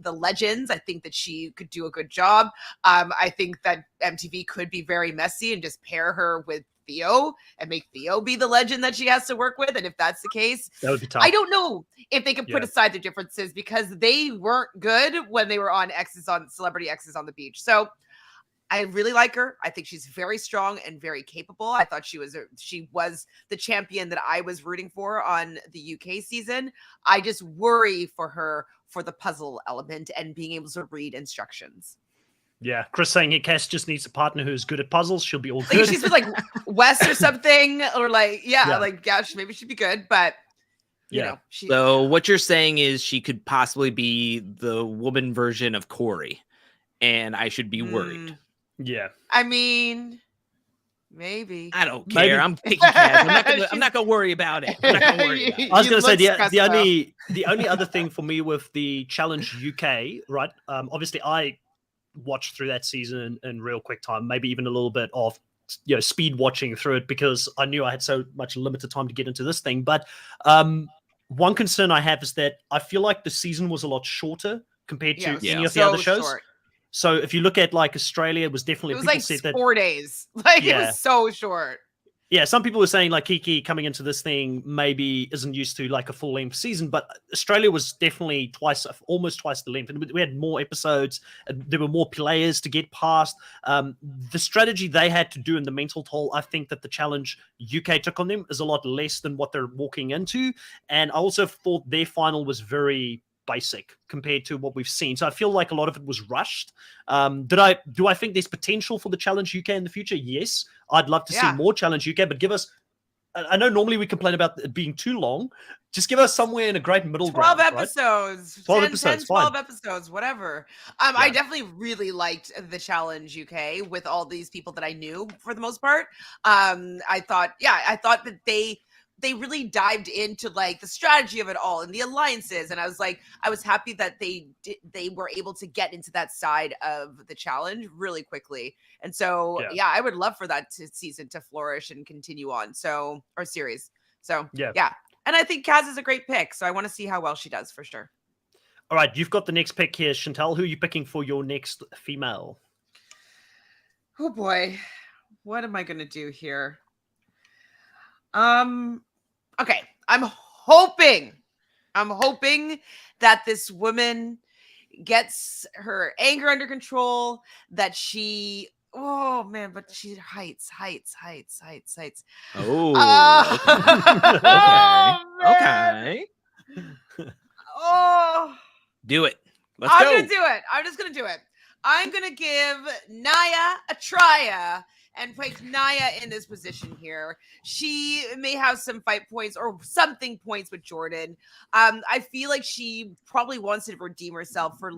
legends, I think that she could do a good job. I think that MTV could be very messy and just pair her with Theo and make Theo be the legend that she has to work with. And if that's the case, that would be tough. I don't know if they can put aside the differences because they weren't good when they were on Celebrity X's on the beach. So I really like her. I think she's very strong and very capable. I thought she was the champion that I was rooting for on the UK season. I just worry for her for the puzzle element and being able to read instructions. Yeah, Chris saying here, Cass just needs a partner who's good at puzzles. She'll be all good. Like she's with like Wes or something, or maybe she'd be good, but you know. So what you're saying is she could possibly be the woman version of Corey, and I should be worried. Yeah. I mean, maybe. I don't care. Maybe. I'm picking Cass. I'm not gonna worry about it. I'm not gonna worry about it. I was gonna say the only other thing for me with the Challenge UK, right? Obviously I watched through that season in real quick time, maybe even a little bit of speed watching through it because I knew I had so much limited time to get into this thing. But one concern I have is that I feel like the season was a lot shorter compared to any of the other shows. Short. So if you look at like Australia, it was definitely like 4 days. Like it was so short. Yeah, some people were saying like Kiki coming into this thing maybe isn't used to like a full length season, but Australia was definitely almost twice the length, and we had more episodes. There were more players to get past. The strategy they had to do in the mental toll, I think that the challenge UK took on them is a lot less than what they're walking into, and I also thought their final was very basic compared to what we've seen. So I feel like a lot of it was rushed. Do I think there's potential for the Challenge UK in the future? Yes. I'd love to see more Challenge UK, but give us, I know normally we complain about it being too long. Just give us somewhere in a great middle 12 ground. episodes. Right? 12 10, episodes. 10, 12 episodes, whatever. I definitely really liked the Challenge UK with all these people that I knew for the most part. I thought that they really dived into like the strategy of it all and the alliances, and I was happy that they were able to get into that side of the challenge really quickly. And so I would love for that season to flourish and continue on, or series. So yeah, and I think Kaz is a great pick, so I want to see how well she does for sure. All right, you've got the next pick here, Chantal. Who are you picking for your next female? Oh boy, what am I gonna do here? Okay, I'm hoping that this woman gets her anger under control, that she, oh man, but she heights. Oh, okay. Oh, do it. I'm gonna do it. I'm just gonna do it. I'm gonna give Naya a try and put Naya in this position here. She may have some fight points or something points with Jordan. I feel like she probably wants to redeem herself for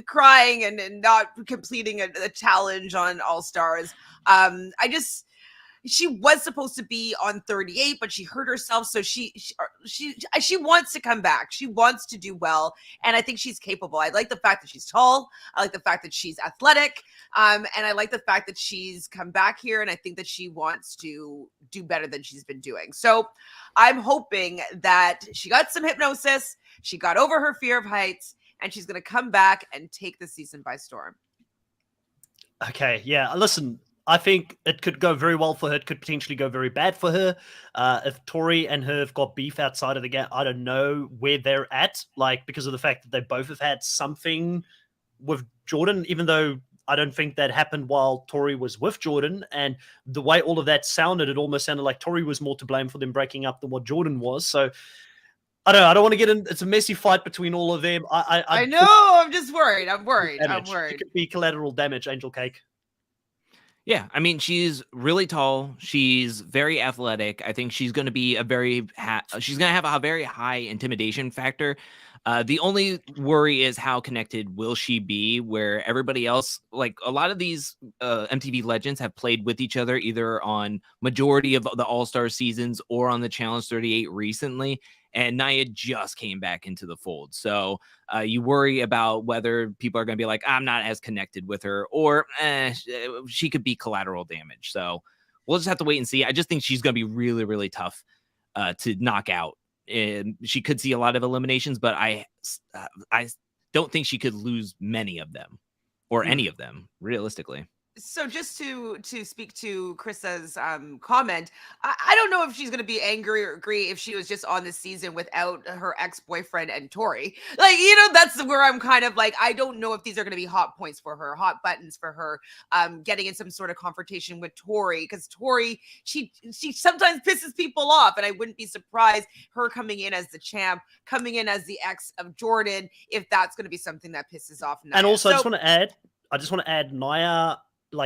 crying and not completing a challenge on All Stars. She was supposed to be on 38, but she hurt herself. So she wants to come back. She wants to do well. And I think she's capable. I like the fact that she's tall. I like the fact that she's athletic. And I like the fact that she's come back here. And I think that she wants to do better than she's been doing. So I'm hoping that she got some hypnosis. She got over her fear of heights, and she's going to come back and take the season by storm. Okay. Yeah. Listen, I think it could go very well for her. It could potentially go very bad for her. If Tori and her have got beef outside of the game, I don't know where they're at, because of the fact that they both have had something with Jordan, even though I don't think that happened while Tori was with Jordan. And the way all of that sounded, it almost sounded like Tori was more to blame for them breaking up than what Jordan was. So I don't want to get in. It's a messy fight between all of them. I know. I'm just worried. I'm worried. It could be collateral damage, Angelcake. Yeah, I mean, she's really tall. She's very athletic. I think she's going to be she's going to have a very high intimidation factor. The only worry is how connected will she be, where everybody else, like a lot of these MTV legends have played with each other either on majority of the All-Star seasons or on the Challenge 38 recently. And Naya just came back into the fold. So you worry about whether people are going to be like, I'm not as connected with her, or she could be collateral damage. So we'll just have to wait and see. I just think she's going to be really, really tough to knock out. And she could see a lot of eliminations, but I don't think she could lose many of them or any of them, realistically. So just to speak to Chris's comment, I don't know if she's going to be angry or agree if she was just on the season without her ex-boyfriend and Tori. That's where I'm kind of like, I don't know if these are going to be hot points for her, hot buttons for her, getting in some sort of confrontation with Tori, because Tori, she sometimes pisses people off, and I wouldn't be surprised her coming in as the champ, coming in as the ex of Jordan, if that's going to be something that pisses off Naya. And also, I just want to add Naya.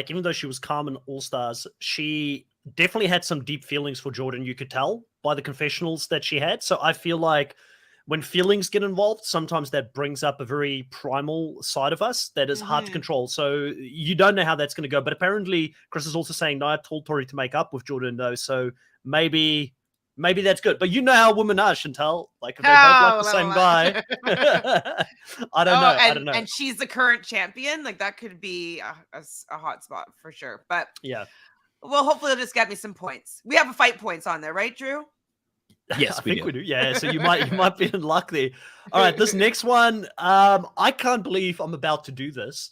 Even though she was calm in All Stars, she definitely had some deep feelings for Jordan. You could tell by the confessionals that she had. So I feel like when feelings get involved, sometimes that brings up a very primal side of us that is hard to control. So you don't know how that's going to go. But apparently, Chris is also saying Naya told Tori to make up with Jordan, though. So maybe that's good. But you know how women are, Chantal. If they both like the same guy. I don't know. And she's the current champion. That could be a hot spot for sure. But yeah. Well, hopefully it'll just get me some points. We have a fight points on there, right, Drew? Yes, I think we do. Yeah, so you might be in luck there. All right, this next one, I can't believe I'm about to do this.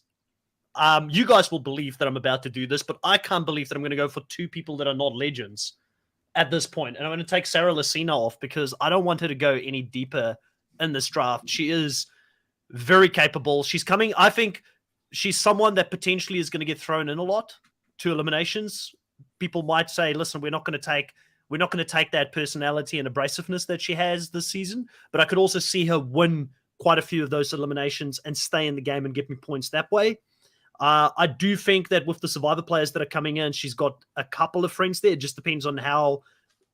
You guys will believe that I'm about to do this, but I can't believe that I'm going to go for 2 people that are not legends at this point. And I'm going to take Sarah Lacina off because I don't want her to go any deeper in this draft. She is very capable. She's coming. I think she's someone that potentially is going to get thrown in a lot to eliminations. People might say, listen, we're not going to take that personality and abrasiveness that she has this season, but I could also see her win quite a few of those eliminations and stay in the game and get me points that way. I do think that with the Survivor players that are coming in, she's got a couple of friends there. It just depends on how.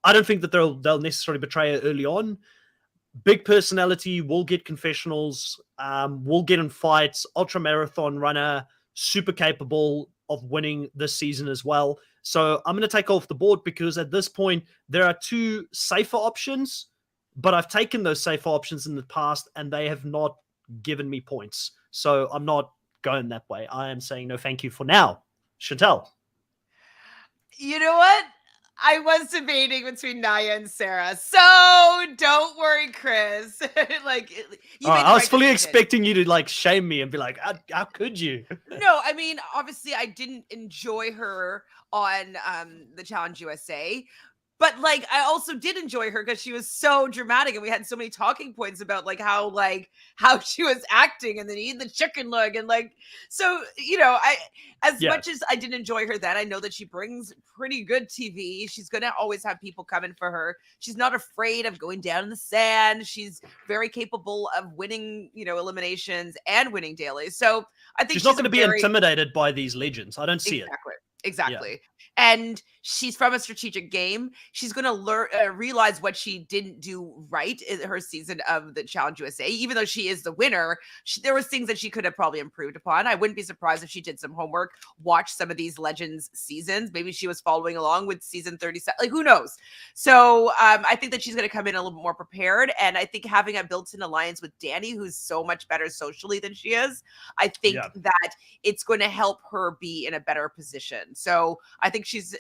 I don't think that they'll necessarily betray her early on. Big personality, will get confessionals, will get in fights, ultra marathon runner, super capable of winning this season as well. So I'm going to take off the board because at this point, there are 2 safer options, but I've taken those safer options in the past and they have not given me points. So I'm not going that way. I am saying no thank you for now. Chantel. You know what? I was debating between Naya and Sarah. So don't worry, Chris. I was fully expecting you to shame me and be like, how could you? No, I mean, obviously I didn't enjoy her on the Challenge USA. But I also did enjoy her because she was so dramatic, and we had so many talking points about how she was acting, and then eating the chicken leg, and so much as I didn't enjoy her then, I know that she brings pretty good TV. She's gonna always have people coming for her. She's not afraid of going down in the sand. She's very capable of winning, eliminations and winning dailies. So I think she's not going to be intimidated by these legends. I don't see it. Exactly. Yeah. And she's from a strategic game. She's going to realize what she didn't do right in her season of the Challenge USA. Even though she is the winner, there was things that she could have probably improved upon. I wouldn't be surprised if she did some homework, watched some of these Legends seasons. Maybe she was following along with season 37. Who knows? So I think that she's going to come in a little bit more prepared. And I think having a built-in alliance with Danny, who's so much better socially than she is, I think that it's going to help her be in a better position. So I think she's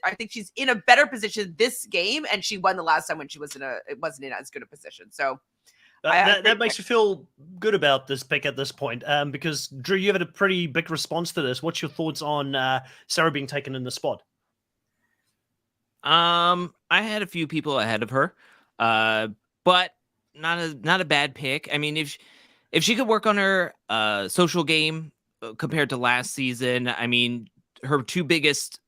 in a better position this game, and she won the last time when she wasn't in as good a position. So that makes you feel good about this pick at this point, because Drew, you had a pretty big response to this. What's your thoughts on Sarah being taken in the spot? I had a few people ahead of her, but not a bad pick. I mean, if she could work on her social game compared to last season, I mean, her two biggest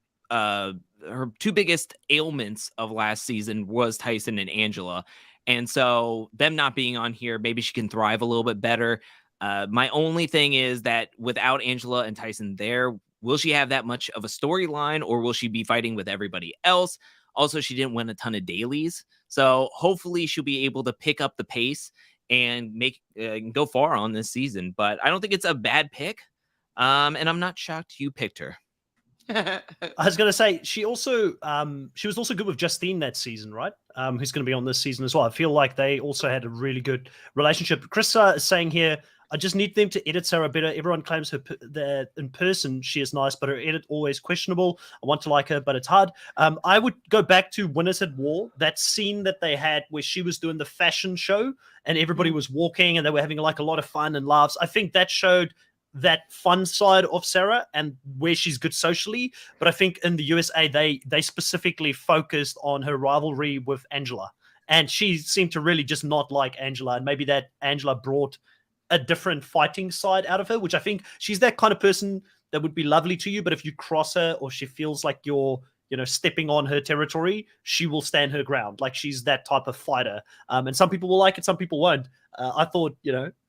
ailments of last season was Tyson and Angela. And so them not being on here, maybe she can thrive a little bit better. My only thing is that without Angela and Tyson there, will she have that much of a storyline, or will she be fighting with everybody else? Also, she didn't win a ton of dailies. So hopefully she'll be able to pick up the pace and go far on this season. But I don't think it's a bad pick. And I'm not shocked you picked her. I was going to say, she was also good with Justine that season, right? Who's going to be on this season as well. I feel like they also had a really good relationship. Chris is saying here, I just need them to edit Sarah better. Everyone claims that in person she is nice, but her edit always questionable. I want to like her, but it's hard. I would go back to Winners at War, that scene that they had where she was doing the fashion show and everybody was walking and they were having a lot of fun and laughs. I think that showed that fun side of Sarah and where she's good socially. But I think in the USA, they specifically focused on her rivalry with Angela. And she seemed to really just not like Angela. And maybe that Angela brought a different fighting side out of her, which I think she's that kind of person that would be lovely to you. But if you cross her or she feels like you're, stepping on her territory, she will stand her ground. Like she's that type of fighter. And some people will like it, some people won't. I thought,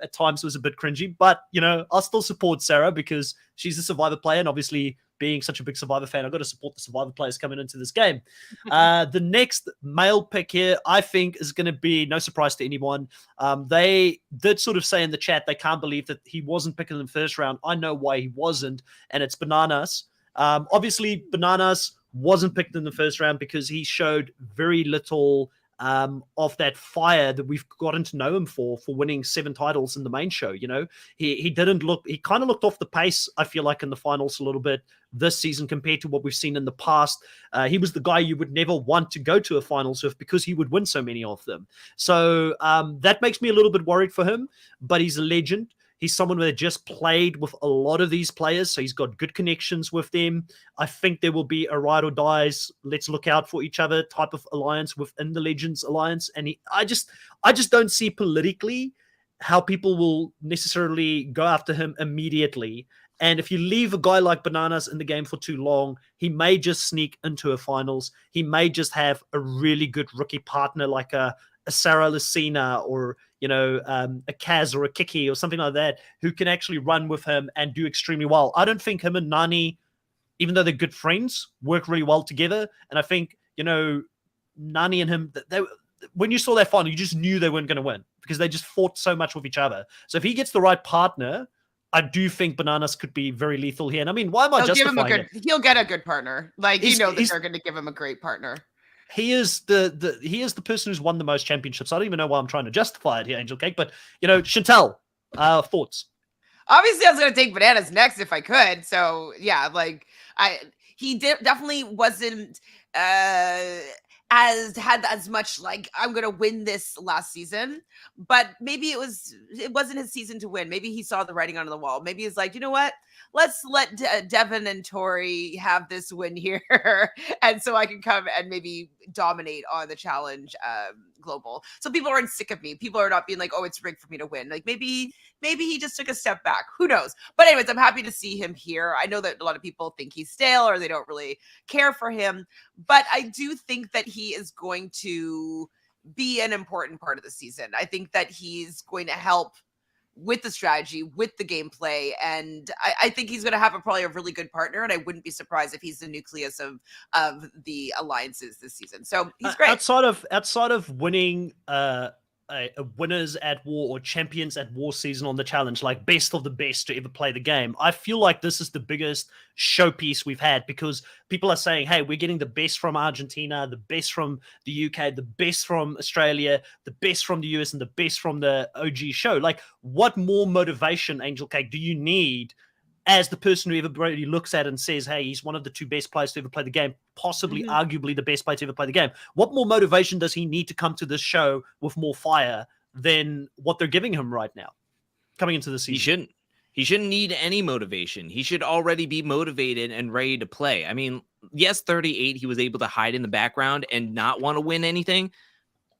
at times it was a bit cringy, but, I'll still support Sarah because she's a Survivor player. And obviously being such a big Survivor fan, I've got to support the Survivor players coming into this game. The next male pick here, I think, is going to be no surprise to anyone. They did sort of say in the chat, they can't believe that he wasn't picking in the first round. I know why he wasn't. And it's Bananas. Obviously Bananas wasn't picked in the first round because he showed very little of that fire that we've gotten to know him for winning 7 titles in the main show. He kind of looked off the pace, I feel like, in the finals a little bit this season compared to what we've seen in the past. He was the guy you would never want to go to a finals with because he would win so many of them. So that makes me a little bit worried for him, but he's a legend. He's someone that just played with a lot of these players, so he's got good connections with them. I think there will be a ride or dies, let's look out for each other type of alliance within the Legends Alliance. And I just don't see politically how people will necessarily go after him immediately. And if you leave a guy like Bananas in the game for too long, he may just sneak into a finals. He may just have a really good rookie partner like a Sarah Lucina or, a Kaz or a Kiki or something like that who can actually run with him and do extremely well. I don't think him and Nani, even though they're good friends, work really well together. And I think, Nani and him, when you saw that final, you just knew they weren't going to win because they just fought so much with each other. So if he gets the right partner, I do think Bananas could be very lethal here. And I mean, why am I justifying it? He'll get a good partner. Like, that they're going to give him a great partner. He is the person who's won the most championships. I don't even know why I'm trying to justify it here, Angelcake. But Chantel, thoughts? Obviously, I was going to take Bananas next if I could. So yeah, he definitely wasn't as much like I'm gonna win this last season, but maybe it wasn't his season to win. Maybe he saw the writing on the wall. Maybe he's like, you know what? Let's let Devin and Tori have this win here, and so I can come and maybe dominate on the challenge global. So people aren't sick of me. People are not being like, oh, it's rigged for me to win. Like maybe he just took a step back. Who knows? But anyways, I'm happy to see him here. I know that a lot of people think he's stale or they don't really care for him, but I do think that he is going to be an important part of the season. I think that he's going to help with the strategy, with the gameplay, and I think he's going to have probably a really good partner, and I wouldn't be surprised if he's the nucleus of the alliances this season. So he's great. Outside of winning a winners at war or champions at war season on the challenge, like best of the best to ever play the game, I feel like this is the biggest showpiece we've had because people are saying, hey, we're getting the best from Argentina, the best from the UK, the best from Australia, the best from the US, and the best from the OG show. Like, what more motivation, Angelcake, do you need as the person who everybody looks at and says, hey, he's one of the two best players to ever play the game, possibly arguably the best player to ever play the game? What more motivation does he need to come to this show with more fire than what they're giving him right now coming into the season? He shouldn't need any motivation. He should already be motivated and ready to play. I mean, yes, 38, he was able to hide in the background and not want to win anything.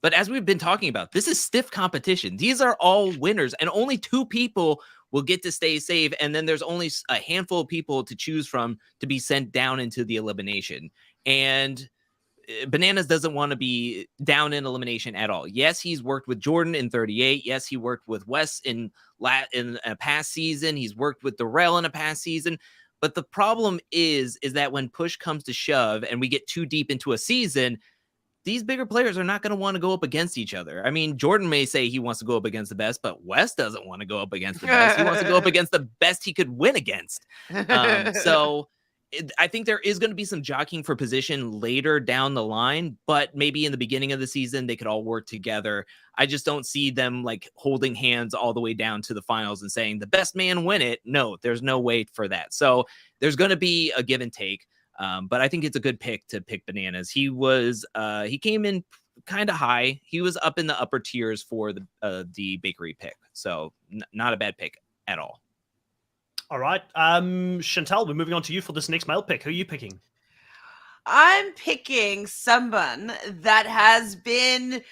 But as we've been talking about, this is stiff competition. These are all winners, and only 2 people will get to stay safe. And then there's only a handful of people to choose from to be sent down into the elimination. And Bananas doesn't want to be down in elimination at all. Yes, he's worked with Jordan in 38. Yes, he worked with Wes in a past season. He's worked with Darrell in a past season. But the problem is that when push comes to shove and we get too deep into a season, these bigger players are not going to want to go up against each other. I mean, Jordan may say he wants to go up against the best, but Wes doesn't want to go up against the best. He wants to go up against the best he could win against. So I think there is going to be some jockeying for position later down the line, but maybe in the beginning of the season, they could all work together. I just don't see them like holding hands all the way down to the finals and saying the best man win it. No, there's no way for that. So there's going to be a give and take. But I think it's a good pick to pick Bananas. He came in kind of high. He was up in the upper tiers for the bakery pick. So not a bad pick at all. All right. Chantal, we're moving on to you for this next male pick. Who are you picking? I'm picking someone that has been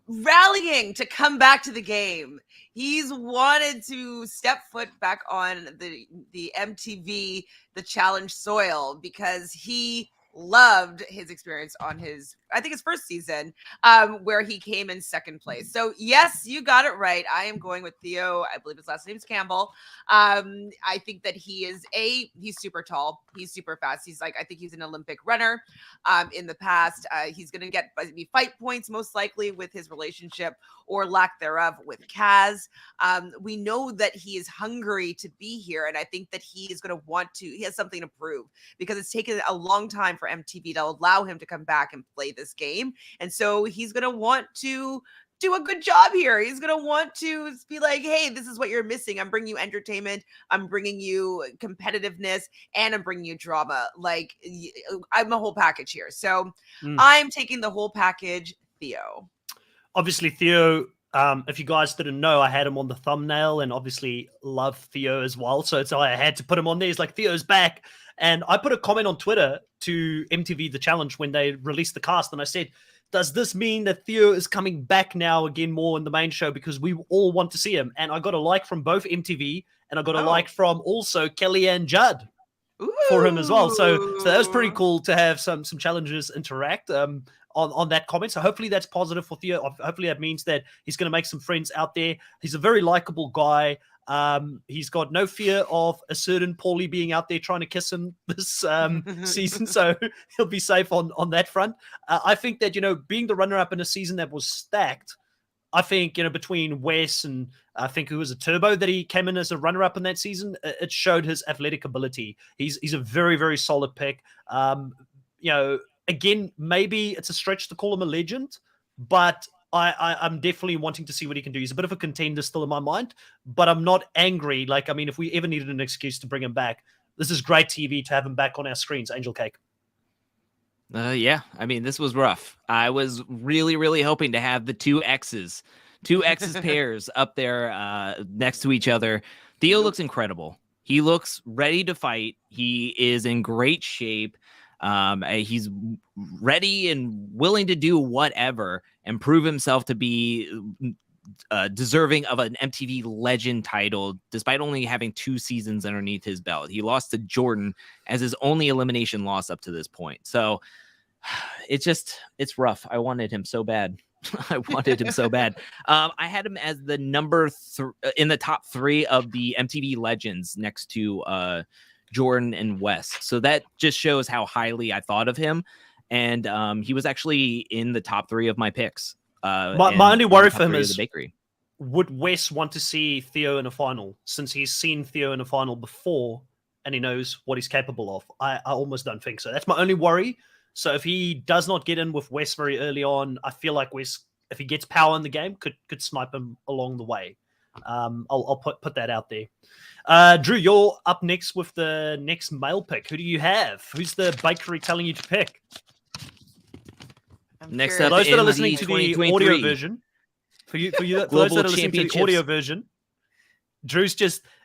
rallying to come back to the game. He's wanted to step foot back on the MTV, the challenge soil, because he loved his experience on his first season, where he came in second place. So yes, you got it right. I am going with Theo. I believe his last name is Campbell. I think that he's super tall. He's super fast. I think he's an Olympic runner. In the past, he's going to get fight points most likely with his relationship or lack thereof with Kaz. We know that he is hungry to be here, and I think that he is going to he has something to prove because it's taken a long time for MTV to allow him to come back and play this game. And so he's going to want to do a good job here. He's going to want to be like, hey, this is what you're missing. I'm bringing you entertainment. I'm bringing you competitiveness, and I'm bringing you drama. Like, I'm a whole package here. So I'm taking the whole package, Theo. Obviously, Theo If you guys didn't know, I had him on the thumbnail and obviously love Theo as well. So I had to put him on there. He's like, Theo's back. And I put a comment on Twitter to MTV The Challenge when they released the cast. And I said, does this mean that Theo is coming back now again more in the main show? Because we all want to see him. And I got a like from both MTV and I got a like from also Kellyanne Judd for him as well. So that was pretty cool to have some challengers interact on that comment. So hopefully that's positive for Theo. Hopefully that means that he's going to make some friends out there. He's a very likable guy. He's got no fear of a certain Paulie being out there trying to kiss him this season, so he'll be safe on that front. I think that, being the runner-up in a season that was stacked, I think, between Wes and I think who was a Turbo that he came in as a runner-up in that season, it showed his athletic ability. He's a very, very solid pick. Again, maybe it's a stretch to call him a legend, but I'm definitely wanting to see what he can do. He's a bit of a contender still in my mind, but I'm not angry. If we ever needed an excuse to bring him back, this is great TV to have him back on our screens. Angelcake. Yeah, this was rough. I was really, really hoping to have the two X's pairs up there next to each other. Theo looks incredible. He looks ready to fight. He is in great shape. He's ready and willing to do whatever and prove himself to be deserving of an MTV Legend title, despite only having 2 seasons underneath his belt. He lost to Jordan as his only elimination loss up to this point. So it's rough. I wanted him so bad. I had him as the number in the top 3 of the MTV Legends next to Jordan and West. So that just shows how highly I thought of him. And he was actually in the top 3 of my picks. My only worry for him is, the bakery. Would Wes want to see Theo in a final, since he's seen Theo in a final before and he knows what he's capable of? I almost don't think so. That's my only worry. So if he does not get in with Wes very early on, I feel like Wes, if he gets power in the game, could snipe him along the way. I'll put that out there. Drew, you're up next with the next male pick. Who do you have? Who's the bakery telling you to pick? Next up, those that are listening to the audio version, for those that are listening to the audio version, Drew's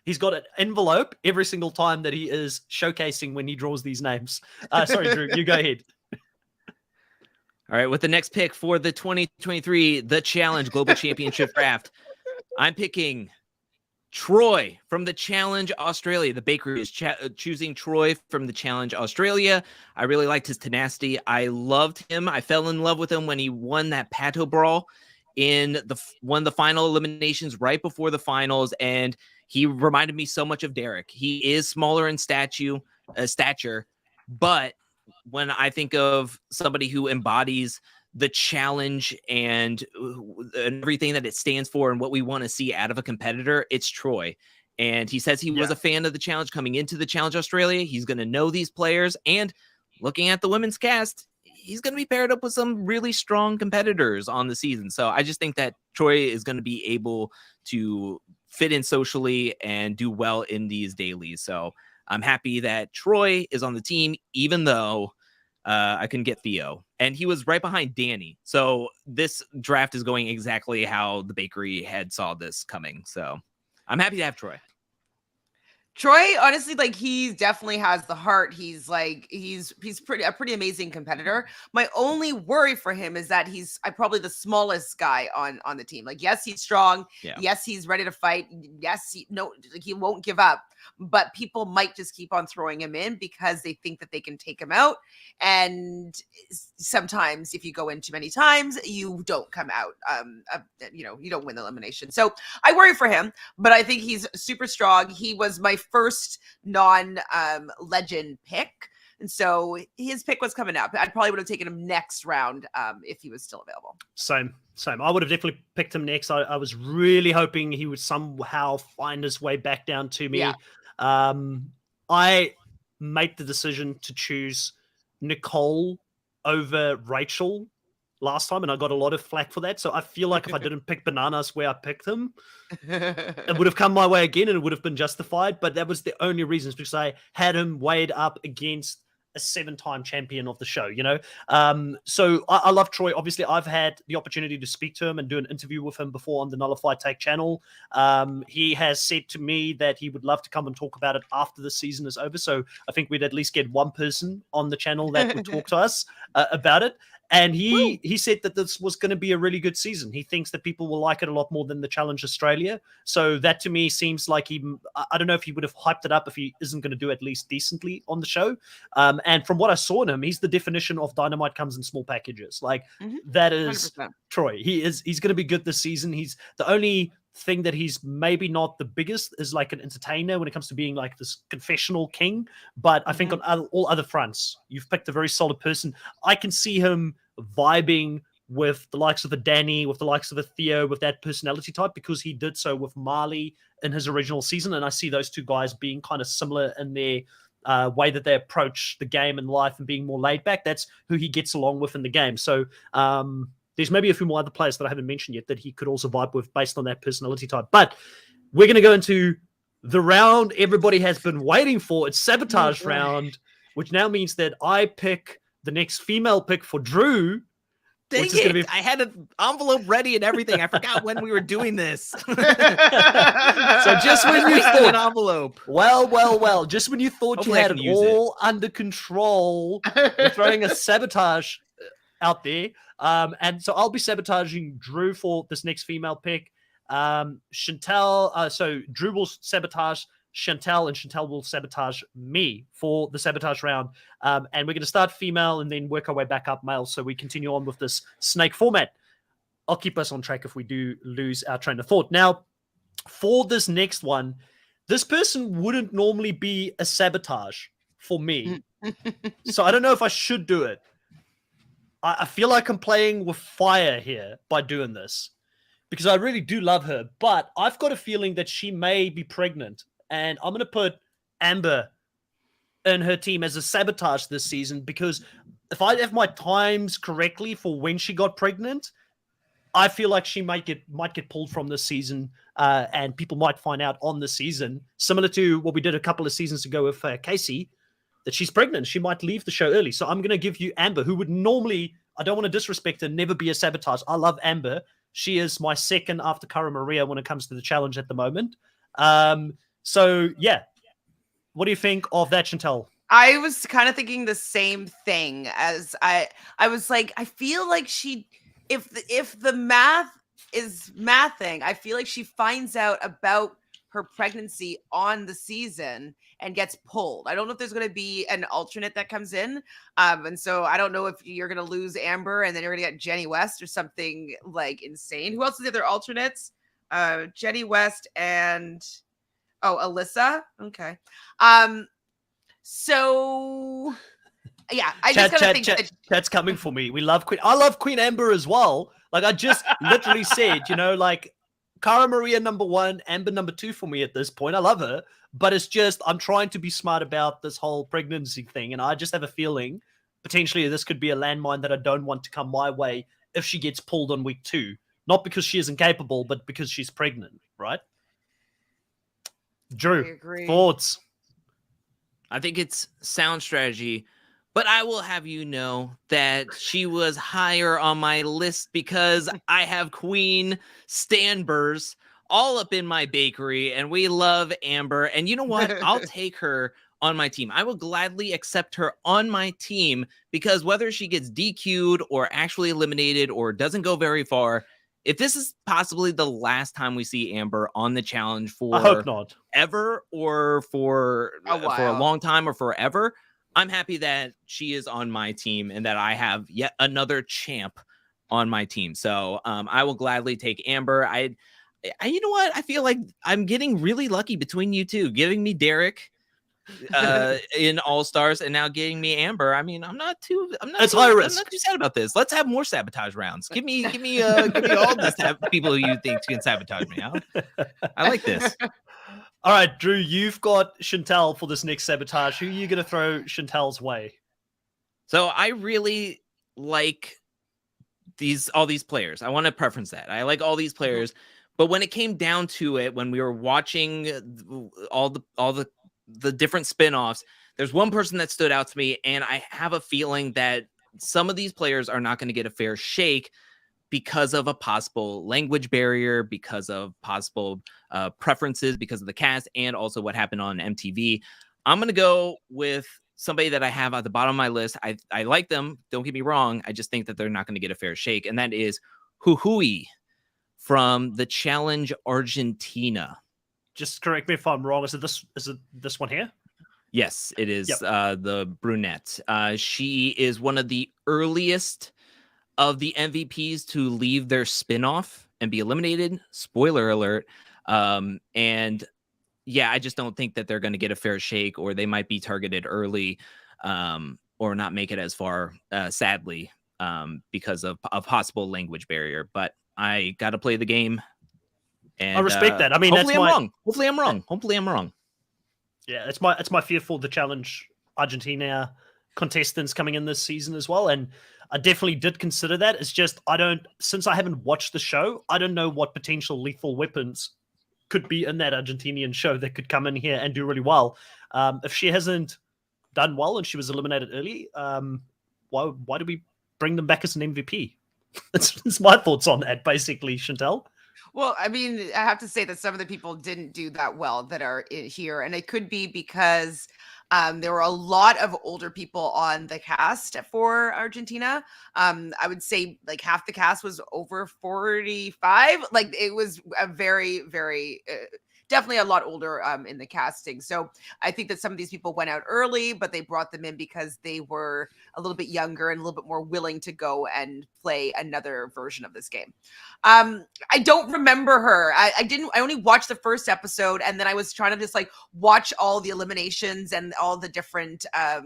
he's got an envelope every single time that he is showcasing when he draws these names. Sorry, Drew, you go ahead. All right, with the next pick for the 2023 The Challenge Global Championship Draft, I'm picking Troy from the Challenge Australia. The bakery is choosing Troy from the Challenge Australia. I really liked his tenacity. I loved him. I fell in love with him when he won that Pato Brawl in one of the final eliminations right before the finals, and he reminded me so much of Derek. He is smaller in stature, but when I think of somebody who embodies the challenge and everything that it stands for and what we want to see out of a competitor, it's Troy. And he says he was a fan of the challenge coming into the Challenge Australia. He's going to know these players, and looking at the women's cast, he's going to be paired up with some really strong competitors on the season. So I just think that Troy is going to be able to fit in socially and do well in these dailies. So I'm happy that Troy is on the team, even though I couldn't get Theo. And he was right behind Danny. So this draft is going exactly how the bakery had saw this coming. So I'm happy to have Troy. Troy, honestly, he definitely has the heart. He's a pretty amazing competitor. My only worry for him is that he's probably the smallest guy on the team. Yes, he's strong. Yeah. Yes, he's ready to fight. Yes, he won't give up. But people might just keep on throwing him in because they think that they can take him out. And sometimes if you go in too many times, you don't come out. You don't win the elimination. So I worry for him, but I think he's super strong. He was my first non-legend pick. And so his pick was coming up. I probably would have taken him next round if he was still available. Same. I would have definitely picked him next. I was really hoping he would somehow find his way back down to me. Yeah. I made the decision to choose Nicole over Rachel last time, and I got a lot of flack for that. So I feel like if I didn't pick Bananas where I picked him, it would have come my way again and it would have been justified. But that was the only reason, because I had him weighed up against a 7-time champion of the show, you know? So I love Troy. Obviously, I've had the opportunity to speak to him and do an interview with him before on the Nullified Take channel. He has said to me that he would love to come and talk about it after the season is over. So I think we'd at least get one person on the channel that would talk to us about it. And he said that this was going to be a really good season. He thinks that people will like it a lot more than the Challenge Australia. So that to me seems like I don't know if he would have hyped it up if he isn't going to do at least decently on the show. And from what I saw in him, he's the definition of Dynamite comes in small packages. Like that is 100%. Troy. He's going to be good this season. He's the only thing that he's maybe not the biggest is like an entertainer when it comes to being like this confessional king. But I think on all other fronts, you've picked a very solid person. I can see him vibing with the likes of a Danny, with the likes of a Theo, with that personality type, because he did so with Marley in his original season. And I see those two guys being kind of similar in their way that they approach the game and life and being more laid back. That's who he gets along with in the game. So there's maybe a few more other players that I haven't mentioned yet that he could also vibe with based on that personality type. But we're going to go into the round everybody has been waiting for. It's Sabotage round, which now means that I pick the next female pick for Drew. Dang it. I had an envelope ready and everything. I forgot when we were doing this. So just when you thought an envelope. Well, just when you thought Hopefully you had it all under control, you're throwing a Sabotage out there. And so I'll be sabotaging Drew for this next female pick. Chantel, so Drew will sabotage Chantel, and Chantel will sabotage me for the Sabotage round. And we're going to start female and then work our way back up male. So we continue on with this snake format. I'll keep us on track if we do lose our train of thought. Now, for this next one, this person wouldn't normally be a sabotage for me. So I don't know if I should do it. I feel like I'm playing with fire here by doing this because I really do love her, but I've got a feeling that she may be pregnant, and I'm going to put Amber in her team as a sabotage this season because if I have my times correctly for when she got pregnant, I feel like she might get pulled from this season, and people might find out on the season, similar to what we did a couple of seasons ago with Casey, that she's pregnant. She might leave the show early. So I'm going to give you Amber, who would normally, I don't want to disrespect her, never be a sabotage. I love Amber. She is my second after Cara Maria when it comes to the challenge at the moment. So, yeah. What do you think of that, Chantel? I was kind of thinking the same thing as I was like, I feel like she, if the math is mathing, I feel like she finds out about her pregnancy on the season and gets pulled. I don't know if there's going to be an alternate that comes in. And so I don't know if you're going to lose Amber and then you're going to get Jenny West or something like insane. Who else is the other alternates? Jenny West and Alyssa. Okay. So yeah, I just gotta think that that's coming for me. We love Queen. I love Queen Amber as well. Like I just literally said, like Cara Maria number 1, Amber number 2 for me at this point. I love her, but it's just I'm trying to be smart about this whole pregnancy thing, and I just have a feeling potentially this could be a landmine that I don't want to come my way if she gets pulled on week 2. Not because she isn't capable, but because she's pregnant, right? Drew, thoughts? I think it's sound strategy, but I will have you know that she was higher on my list because I have Queen Stanbers all up in my bakery, and we love Amber. And you know what? I'll take her on my team. I will gladly accept her on my team because whether she gets DQ'd or actually eliminated or doesn't go very far, if this is possibly the last time we see Amber on the challenge for I hope not. Ever or for a long time or forever, I'm happy that she is on my team and that I have yet another champ on my team. So I will gladly take Amber. I you know what? I feel like I'm getting really lucky between you two, giving me Derek in All-Stars and now getting me Amber. I mean, I'm not too sad about this. Let's have more sabotage rounds. Give me all the people you think can sabotage me. I like this. All right, Drew, you've got Chantel for this next sabotage. Who are you going to throw Chantel's way? So I really like all these players. I want to preference that. I like all these players, but when it came down to it, when we were watching all the different spinoffs, There's one person that stood out to me, and I have a feeling that some of these players are not going to get a fair shake because of a possible language barrier, because of possible preferences, because of the cast, and also what happened on MTV. I'm going to go with somebody that I have at the bottom of my list. I like them. Don't get me wrong. I just think that they're not going to get a fair shake. And that is Jujuy from the Challenge Argentina. Just correct me if I'm wrong. Is it this one here? Yes, it is. Yep. The brunette. She is one of the earliest of the MVPs to leave their spinoff and be eliminated. Spoiler alert. And yeah, I just don't think that they're going to get a fair shake, or they might be targeted early, or not make it as far, sadly, because of a possible language barrier. But I got to play the game. And I respect that. I mean, hopefully I'm wrong. Hopefully I'm wrong. Yeah, it's my fear for the Challenge Argentina contestants coming in this season as well. And I definitely did consider that. It's just since I haven't watched the show, I don't know what potential lethal weapons could be in that Argentinian show that could come in here and do really well. If she hasn't done well and she was eliminated early, why do we bring them back as an MVP? That's my thoughts on that, basically, Chantel. Well, I mean, I have to say that some of the people didn't do that well that are here. And it could be because there were a lot of older people on the cast for Argentina. I would say like half the cast was over 45. Like it was a very, very... definitely a lot older in the casting. So I think that some of these people went out early, but they brought them in because they were a little bit younger and a little bit more willing to go and play another version of this game. I don't remember her. I only watched the first episode, and then I was trying to just like watch all the eliminations and all the different, I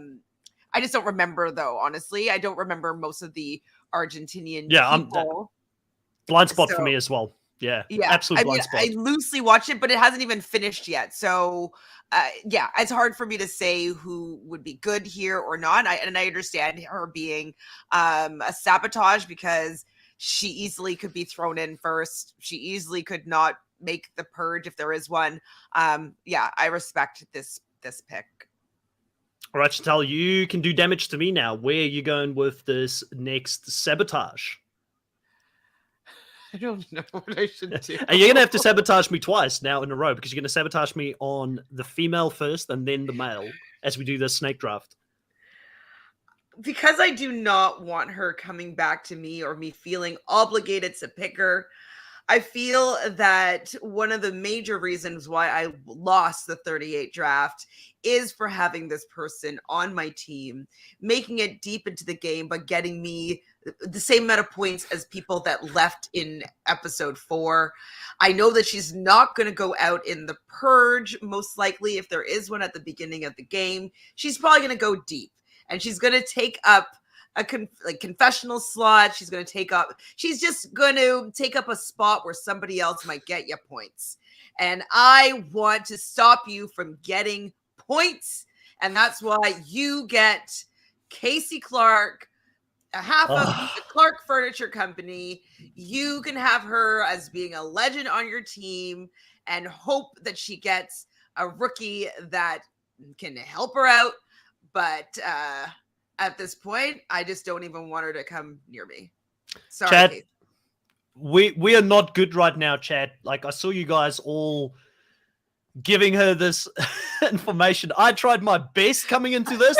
just don't remember though, honestly. I don't remember most of the Argentinian people. Blind spot for me as well. Yeah, absolute blind spot. I loosely watched it, but it hasn't even finished yet. So, yeah, it's hard for me to say who would be good here or not. And I understand her being a Sabotage because she easily could be thrown in first. She easily could not make the purge if there is one. Yeah, I respect this pick. All right, Chantal, you can do damage to me now. Where are you going with this next Sabotage? I don't know what I should do. And you're going to have to sabotage me twice now in a row, because you're going to sabotage me on the female first and then the male as we do this snake draft. Because I do not want her coming back to me or me feeling obligated to pick her. I feel that one of the major reasons why I lost the 38 draft is for having this person on my team, making it deep into the game, but getting me the same amount of points as people that left in episode 4. I know that she's not going to go out in the purge, most likely, if there is one at the beginning of the game. She's probably going to go deep, and she's going to take up a confessional slot. She's just going to take up a spot where somebody else might get you points. And I want to stop you from getting points. And that's why you get Casey Clark, a half of the Clark Furniture Company. You can have her as being a legend on your team and hope that she gets a rookie that can help her out. But at this point, I just don't even want her to come near me. Sorry, Chad, Kate. we are not good right now, Chad. Like, I saw you guys all giving her this information. I tried my best coming into this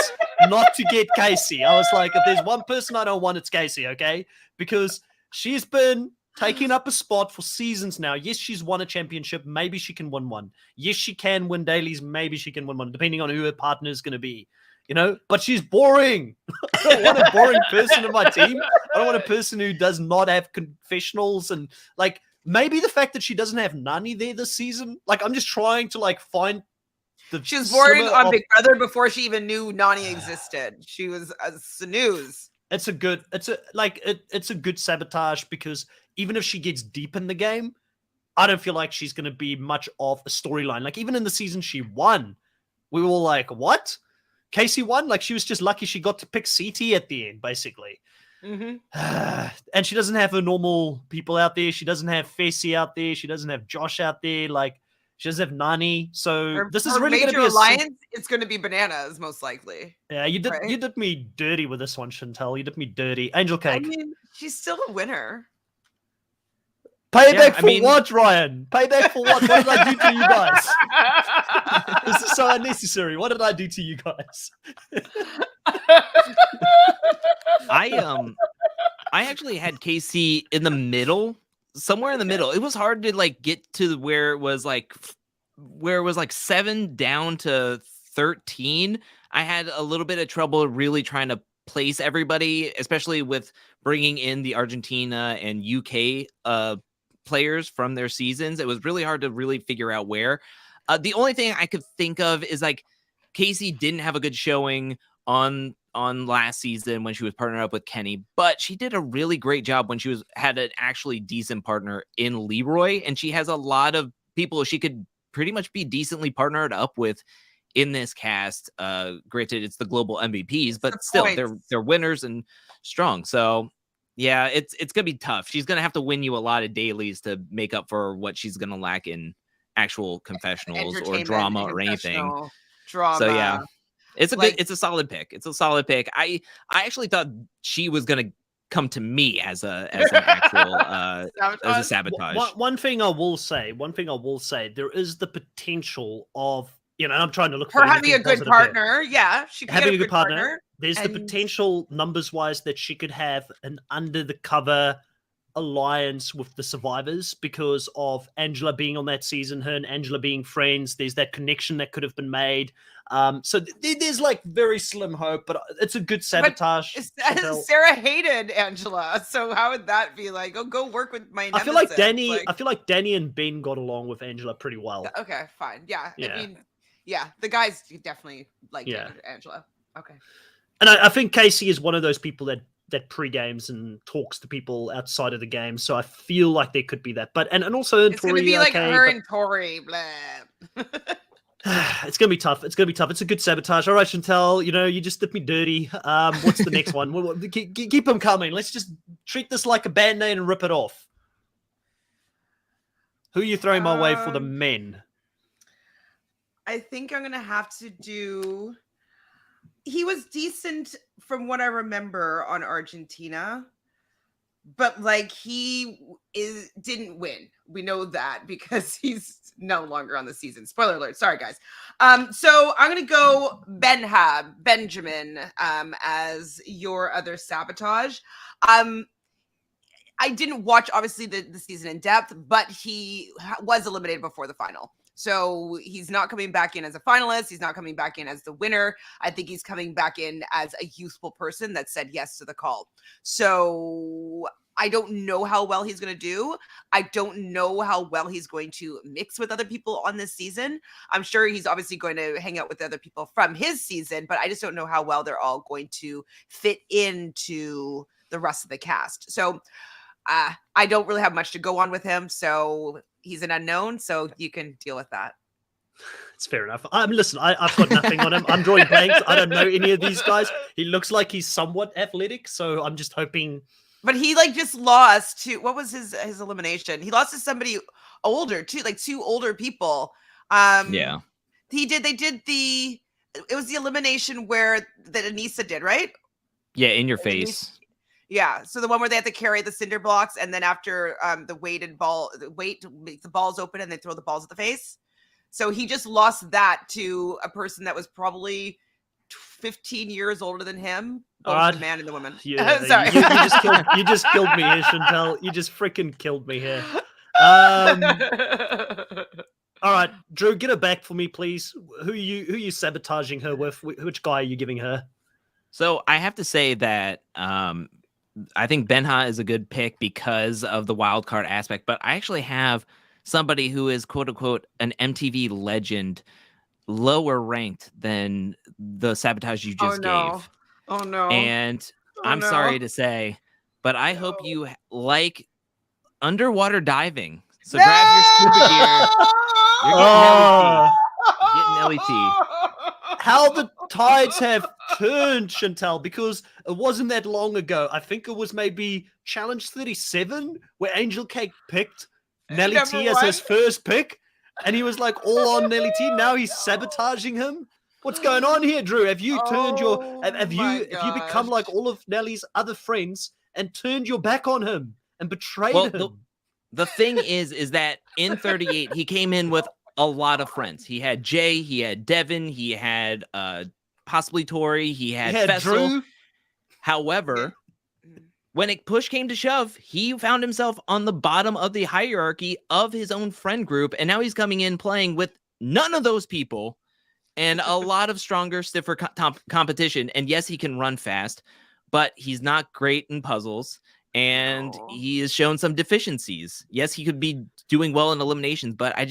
not to get Casey. I was like, if there's one person I don't want, it's Casey, okay? Because she's been taking up a spot for seasons now. Yes, she's won a championship. Maybe she can win one. Yes, she can win dailies. Maybe she can win one, depending on who her partner is going to be. You know, but she's boring. I don't want a boring person in my team. I don't want a person who does not have confessionals, and like maybe the fact that she doesn't have Nani there this season. Like, I'm just trying to like find the. She was boring on Big Brother before she even knew Nani existed. She was a snooze. It's a good sabotage, because even if she gets deep in the game, I don't feel like she's going to be much of a storyline. Like, even in the season she won, we were all like, what? Casey won? Like, she was just lucky she got to pick CT at the end, basically. Mm-hmm. And she doesn't have her normal people out there. She doesn't have Facey out there. She doesn't have Josh out there. Like, She doesn't have Nani. So this is her really going to be alliance. It's going to be bananas, most likely. Yeah, you did me dirty with this one, Chantel. You did me dirty. Angelcake. I mean, she's still a winner. Payback for what, Ryan? Payback for what? What did I do to you guys? This is so unnecessary. What did I do to you guys? I actually had Casey in the middle, somewhere in the middle. It was hard to like get to where it was like 7 down to 13. I had a little bit of trouble really trying to place everybody, especially with bringing in the Argentina and UK players from their seasons. It was really hard to really figure out where. The only thing I could think of is like Casey didn't have a good showing on last season when she was partnered up with Kenny, but she did a really great job when she had an actually decent partner in Leroy, and she has a lot of people she could pretty much be decently partnered up with in this cast. Granted, it's the global MVPs, but still they're winners and strong. So yeah, it's gonna be tough. She's gonna have to win you a lot of dailies to make up for what she's gonna lack in actual confessionals or drama or anything. Drama. So yeah, it's a solid pick. It's a solid pick. I actually thought she was gonna come to me as an actual as a sabotage. One thing I will say, there is the potential of, and I'm trying to look for her having a good partner. Yeah, she could having a good partner. There's the potential numbers wise that she could have an under the cover alliance with the survivors because of Angela being on that season, her and Angela being friends. There's that connection that could have been made. So there's like very slim hope, but it's a good sabotage. Sarah hated Angela, so how would that be like? Oh, go work with my nemesis. I feel like Danny and Ben got along with Angela pretty well. Okay, fine. Yeah. I mean, yeah, the guys definitely like Angela. Okay. And I think Casey is one of those people that pre-games and talks to people outside of the game. So I feel like there could be that. But and also it's going to be like her and Tori. Blah. It's going to be tough. It's a good sabotage. All right, Chantel, you just did me dirty. What's the next one? Keep them coming. Let's just treat this like a Band-Aid and rip it off. Who are you throwing my way for the men? I think I'm going to have to do... He was decent from what I remember on Argentina, but like didn't win. We know that because he's no longer on the season. Spoiler alert. Sorry, guys. So I'm going to go Benjamin, as your other sabotage. I didn't watch obviously the season in depth, but he was eliminated before the final. So he's not coming back in as a finalist. He's not coming back in as the winner. I think he's coming back in as a useful person that said yes to the call. So I don't know how well he's going to do. I don't know how well he's going to mix with other people on this season. I'm sure he's obviously going to hang out with other people from his season, but I just don't know how well they're all going to fit into the rest of the cast. So I don't really have much to go on with him. So he's an unknown, so you can deal with that. It's fair enough. Listen, I've got nothing on him. I'm drawing blanks. I don't know any of these guys. He looks like he's somewhat athletic, so I'm just hoping. But he just lost to, what was his elimination? He lost to somebody older too, like 2 older people. Yeah. It was the elimination that Anissa did, right? Yeah, in your face. Yeah, so the one where they have to carry the cinder blocks, and then after the weighted ball, to make the balls open, and they throw the balls at the face. So he just lost that to a person that was probably 15 years older than him, both the man and the woman. Yeah, sorry, you just killed me here, Chantel. You just freaking killed me here. All right, Drew, get her back for me, please. Who are you sabotaging her with? Which guy are you giving her? So I have to say that I think Benha is a good pick because of the wild card aspect, but I actually have somebody who is quote unquote an MTV legend, lower ranked than the sabotage you just gave. Oh no. And I'm sorry to say, but I hope you like underwater diving. So grab your scuba gear. You're getting LET. How the tides have turned, Chantel, because it wasn't that long ago. I think it was maybe Challenge 37 where Angelcake picked Nelly T as his first pick. and he was like all on Nelly T. Now he's sabotaging him. What's going on here, Drew? Have you turned have you become like all of Nelly's other friends and turned your back on him and betrayed him? The thing is that in 38 he came in with a lot of friends. He had Jay, he had Devin, he had possibly Tori, he had Fessel. Drew. However, when push came to shove, he found himself on the bottom of the hierarchy of his own friend group, and now he's coming in playing with none of those people and a lot of stronger, stiffer competition. And yes, he can run fast, but he's not great in puzzles, and he has shown some deficiencies. Yes, he could be doing well in eliminations, but I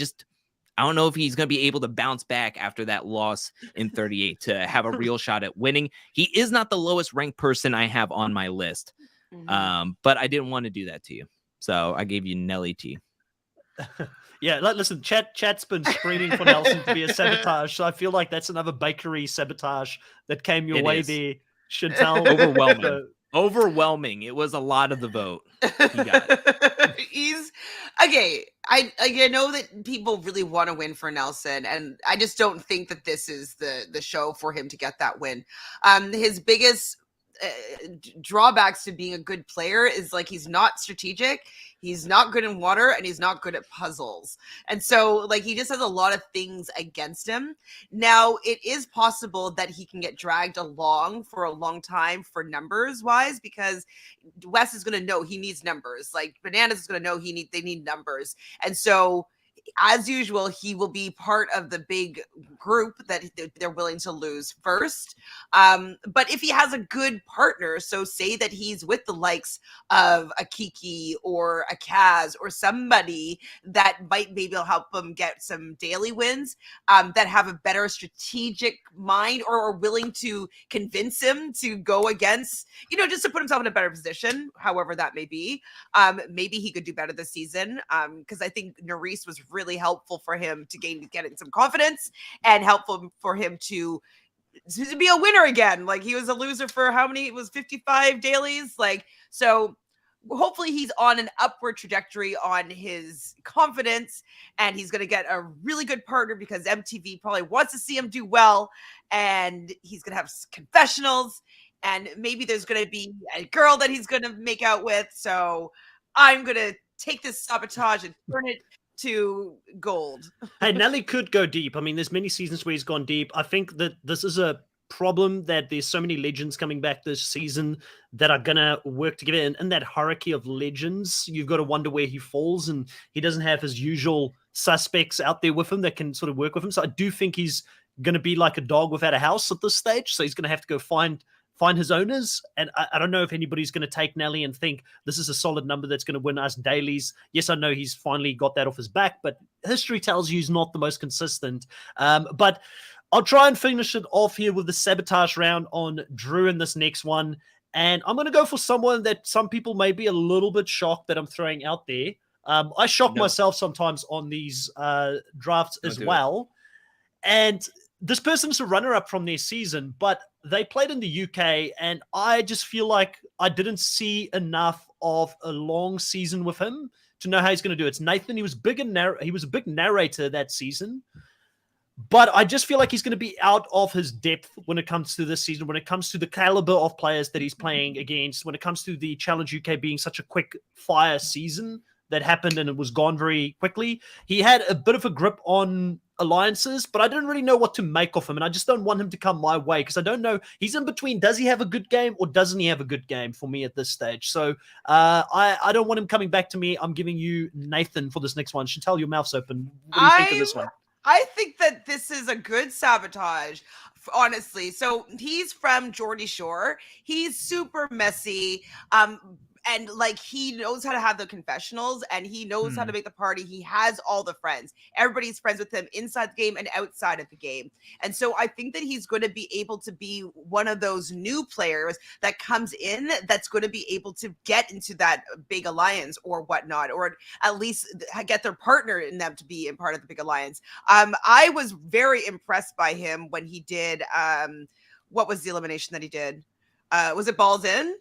don't know if he's going to be able to bounce back after that loss in 38 to have a real shot at winning. He is not the lowest ranked person I have on my list. But I didn't want to do that to you, so I gave you Nelly T. Yeah, listen, chat's been screaming for Nelson to be a sabotage, so I feel like that's another bakery sabotage that came your way there, Chantel. Overwhelming. It was a lot of the vote. He got. He's okay. I know that people really want to win for Nelson, and I just don't think that this is the show for him to get that win. His biggest drawbacks to being a good player is like he's not strategic, he's not good in water, and he's not good at puzzles. And so like he just has a lot of things against him. Now it is possible that he can get dragged along for a long time for numbers wise, because Wes is going to know he needs numbers. Like Bananas is going to know they need numbers. And so as usual, he will be part of the big group that they're willing to lose first. But if he has a good partner, so say that he's with the likes of a Kiki or a Kaz or somebody that might maybe help him get some daily wins, that have a better strategic mind or are willing to convince him to go against, just to put himself in a better position, however that may be. Maybe he could do better this season, because I think Nerys was really helpful for him to get in some confidence, and helpful for him to be a winner again. Like he was a loser for how many? It was 55 dailies. Like, so hopefully he's on an upward trajectory on his confidence, and he's going to get a really good partner because MTV probably wants to see him do well, and he's going to have confessionals, and maybe there's going to be a girl that he's going to make out with. So I'm going to take this sabotage and turn it to gold. Hey, Nelly could go deep. I mean, there's many seasons where he's gone deep. I think that this is a problem that there's so many legends coming back this season that are gonna work together. In that hierarchy of legends, you've got to wonder where he falls, and he doesn't have his usual suspects out there with him that can sort of work with him. So I do think he's gonna be like a dog without a house at this stage. So he's gonna have to go find his owners. And I don't know if anybody's going to take Nelly and think this is a solid number that's going to win us dailies. Yes, I know he's finally got that off his back, but history tells you he's not the most consistent. But I'll try and finish it off here with the sabotage round on Drew in this next one. And I'm going to go for someone that some people may be a little bit shocked that I'm throwing out there. I shock myself sometimes on these drafts as well. And this person's a runner-up from their season, but they played in the UK, and I just feel like I didn't see enough of a long season with him to know how he's going to do it. It's Nathan. He was he was a big narrator that season, but I just feel like he's going to be out of his depth when it comes to this season, when it comes to the caliber of players that he's playing against, when it comes to the Challenge UK being such a quick fire season that happened and it was gone very quickly. He had a bit of a grip on alliances, but I didn't really know what to make of him, and I just don't want him to come my way because I don't know. He's in between. Does he have a good game or doesn't he have a good game for me at this stage? So I don't want him coming back to me. I'm giving you Nathan for this next one. Chantel, your mouth's open. What do you think of this one? I think that this is a good sabotage, honestly. So he's from Geordie Shore. He's super messy. And like he knows how to have the confessionals, and he knows how to make the party. He has all the friends. Everybody's friends with him inside the game and outside of the game. And so I think that he's going to be able to be one of those new players that comes in that's going to be able to get into that big alliance or whatnot, or at least get their partner in them to be in part of the big alliance. I was very impressed by him when he did, what was the elimination that he did? Was it Balls In?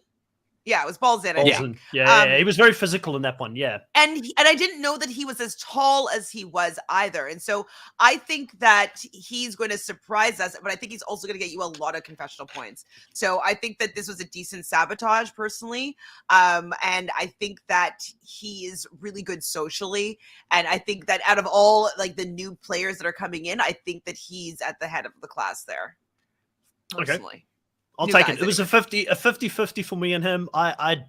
Yeah, it was balls in. Yeah, he was very physical in that one. Yeah, and I didn't know that he was as tall as he was either. And so I think that he's going to surprise us, but I think he's also going to get you a lot of confessional points. So I think that this was a decent sabotage, personally, and I think that he is really good socially. And I think that out of all like the new players that are coming in, I think that he's at the head of the class there. Personally. Okay. I'll take it. It was a 50-50 for me and him. I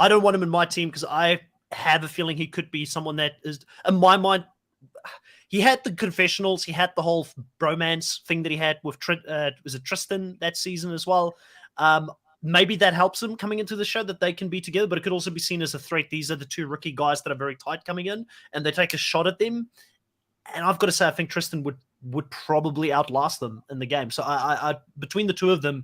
don't want him in my team because I have a feeling he could be someone that is, in my mind, he had the confessionals. He had the whole bromance thing that he had with was it Tristan that season as well. Maybe that helps him coming into the show that they can be together, but it could also be seen as a threat. These are the two rookie guys that are very tight coming in, and they take a shot at them. And I've got to say, I think Tristan would probably outlast them in the game. So I between the two of them,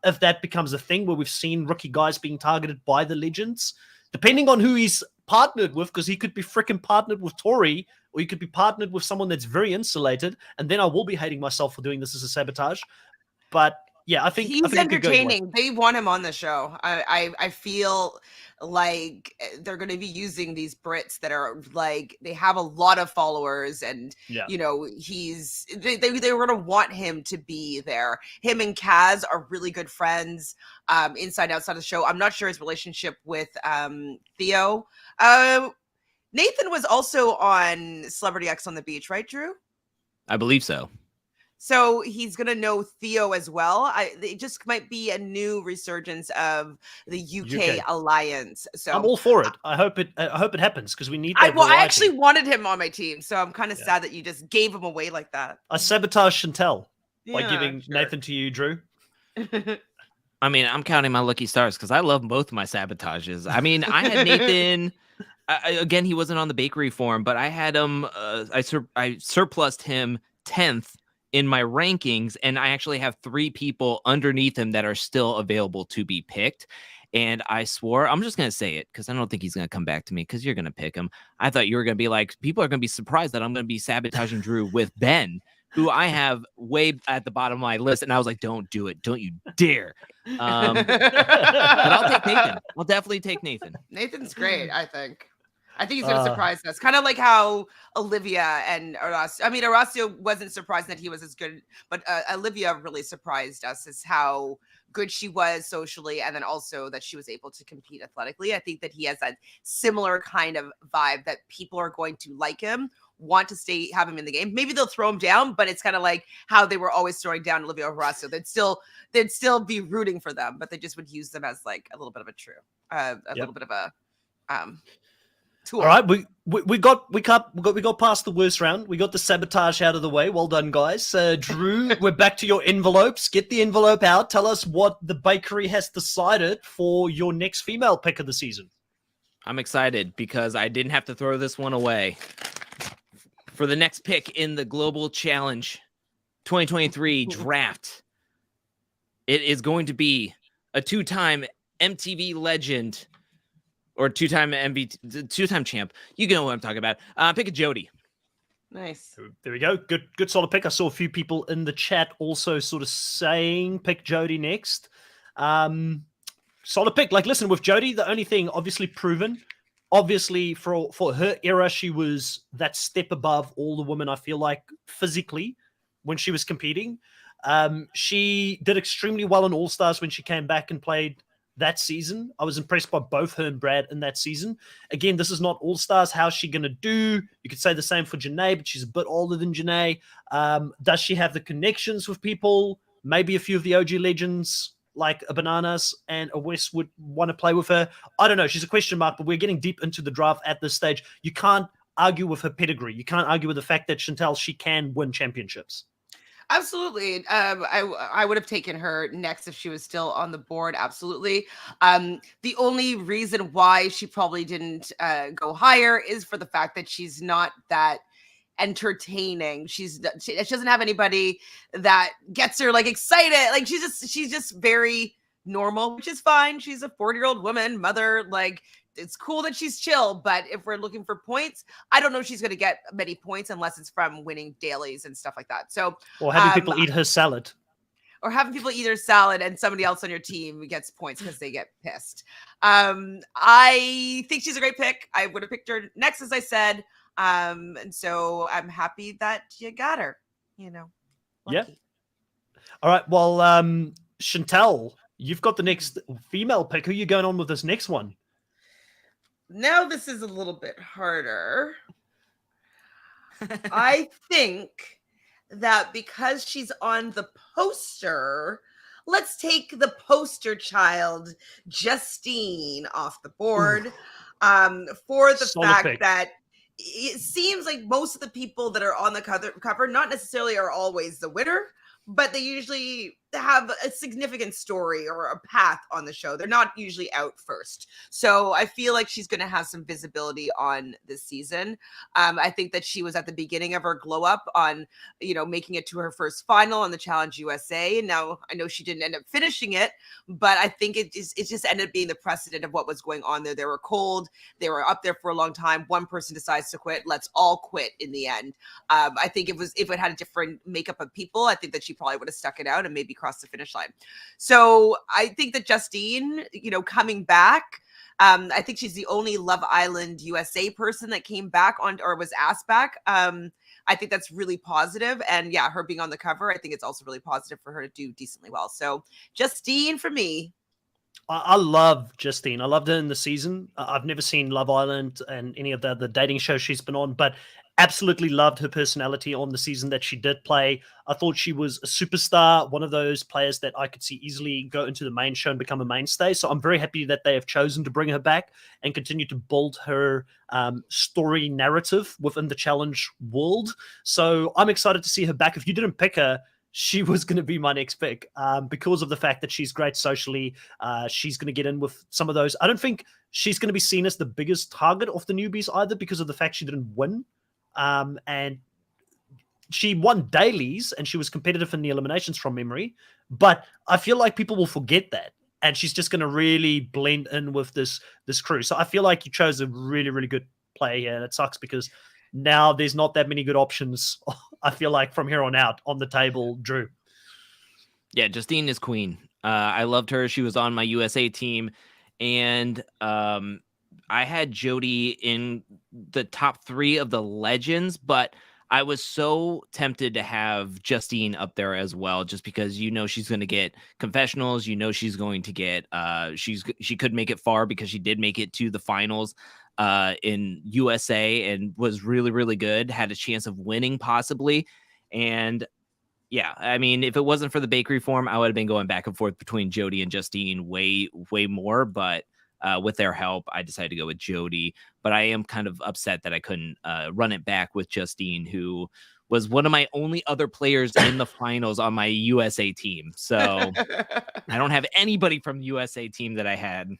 if that becomes a thing where we've seen rookie guys being targeted by the legends, depending on who he's partnered with, because he could be freaking partnered with Tori, or he could be partnered with someone that's very insulated, and then I will be hating myself for doing this as a sabotage. But yeah, I think he's entertaining. They want him on the show. I feel like they're going to be using these Brits that are like, they have a lot of followers, and you know, they were going to want him to be there. Him and Kaz are really good friends, inside outside of the show. I'm not sure his relationship with Theo. Nathan was also on Celebrity X on the Beach, right, Drew? I believe so. So he's going to know Theo as well. It just might be a new resurgence of the UK alliance. So I'm all for it. I hope it happens because we need that I actually wanted him on my team, so I'm kind of sad that you just gave him away like that. I sabotage Chantel by giving Nathan to you, Drew. I mean, I'm counting my lucky stars because I love both my sabotages. I mean, I had Nathan. Again, he wasn't on the bakery form, but I had him. I surplused him 10th in my rankings, and I actually have 3 people underneath him that are still available to be picked. And I swore, I'm just going to say it because I don't think he's going to come back to me because you're going to pick him. I thought you were going to be like, people are going to be surprised that I'm going to be sabotaging Drew with Ben, who I have way at the bottom of my list. And I was like, don't do it. Don't you dare. But I'll take Nathan. I'll definitely take Nathan. Nathan's great, I think. I think he's going to surprise us. Kind of like how Olivia and Horacio. I mean, Horacio wasn't surprised that he was as good, but Olivia really surprised us as how good she was socially, and then also that she was able to compete athletically. I think that he has that similar kind of vibe that people are going to like him, want to have him in the game. Maybe they'll throw him down, but it's kind of like how they were always throwing down Olivia Horacio. They'd still be rooting for them, but they just would use them as like a little bit of a little bit of a tool. All right, we got past the worst round. We got the sabotage out of the way. Well done, guys. Drew, we're back to your envelopes. Get the envelope out. Tell us what the bakery has decided for your next female pick of the season. I'm excited because I didn't have to throw this one away. For the next pick in the Global Challenge 2023 draft, it is going to be a 2-time MTV legend, or 2-time champ. You know what I'm talking about. Pick a Jody. Nice. There we go. Good solid pick. I saw a few people in the chat also sort of saying pick Jody next. Solid pick. Like, listen, with Jody, the only thing obviously proven, obviously for her era, she was that step above all the women, I feel like, physically when she was competing. She did extremely well in All-Stars when she came back and played that season. I was impressed by both her and Brad in that season. Again, this is not All-Stars. How's she going to do? You could say the same for Janae, but she's a bit older than Janae. Does she have the connections with people? Maybe a few of the OG legends like a Bananas and a West would want to play with her. I don't know. She's a question mark, but we're getting deep into the draft at this stage. You can't argue with her pedigree. You can't argue with the fact that Chantel, she can win championships. Absolutely. I would have taken her next if she was still on the board. Absolutely. The only reason why she probably didn't go higher is for the fact that she's not that entertaining. She doesn't have anybody that gets her like excited. Like she's just very normal, which is fine. She's a 40-year-old woman, mother. Like, it's cool that she's chill, but if we're looking for points, I don't know if she's going to get many points unless it's from winning dailies and stuff like that. So, or having people eat her salad. or having people eat their salad and somebody else on your team gets points because they get pissed. I think she's a great pick. I would have picked her next, as I said. And so I'm happy that you got her, you know. Lucky. Yeah. All right. Well, Chantel, you've got the next female pick. Who are you going on with this next one? Now this is a little bit harder. I think that because she's on the poster, let's take the poster child, Justine, off the board. For the Solid fact pick. that it seems like most of the people that are on the cover not necessarily are always the winner, but they usually have a significant story or a path on the show. They're not usually out first. So I feel like she's going to have some visibility on this season. I think that she was at the beginning of her glow up on, you know, making it to her first final on the Challenge USA. And now I know she didn't end up finishing it, but I think it just ended up being the precedent of what was going on there. They were cold. They were up there for a long time. One person decides to quit. Let's all quit in the end. I think if it had a different makeup of people, I think that she probably would have stuck it out and maybe crossed the finish line. So I think that Justine, you know, coming back, I think she's the only Love Island USA person that came back on or was asked back. I think that's really positive. And yeah, her being on the cover, I think it's also really positive for her to do decently well. So Justine for me. I love Justine. I loved her in the season. I've never seen Love Island and any of the dating shows she's been on, but absolutely loved her personality on the season that she did play. I thought she was a superstar, one of those players that I could see easily go into the main show and become a mainstay. So I'm very happy that they have chosen to bring her back and continue to build her story narrative within the challenge world. So I'm excited to see her back. If you didn't pick her, she was going to be my next pick because of the fact that she's great socially. She's going to get in with some of those. I don't think she's going to be seen as the biggest target of the newbies either because of the fact she didn't win. And she won dailies and she was competitive in the eliminations from memory. But I feel like people will forget that. And she's just going to really blend in with this crew. So I feel like you chose a really, really good play here. And it sucks because now there's not that many good options, I feel like, from here on out on the table, Drew. Yeah, Justine is queen. I loved her. She was on my USA team. And I had Jody in the top 3 of the legends, but I was so tempted to have Justine up there as well, just because, you know, she's going to get confessionals. You know, she's going to get she could make it far because she did make it to the finals in USA and was really, really good, had a chance of winning possibly. And yeah, I mean, if it wasn't for the bakery form, I would have been going back and forth between Jody and Justine way, way more. But with their help, I decided to go with Jody. But I am kind of upset that I couldn't run it back with Justine, who was one of my only other players in the finals on my USA team. So I don't have anybody from the USA team that I had.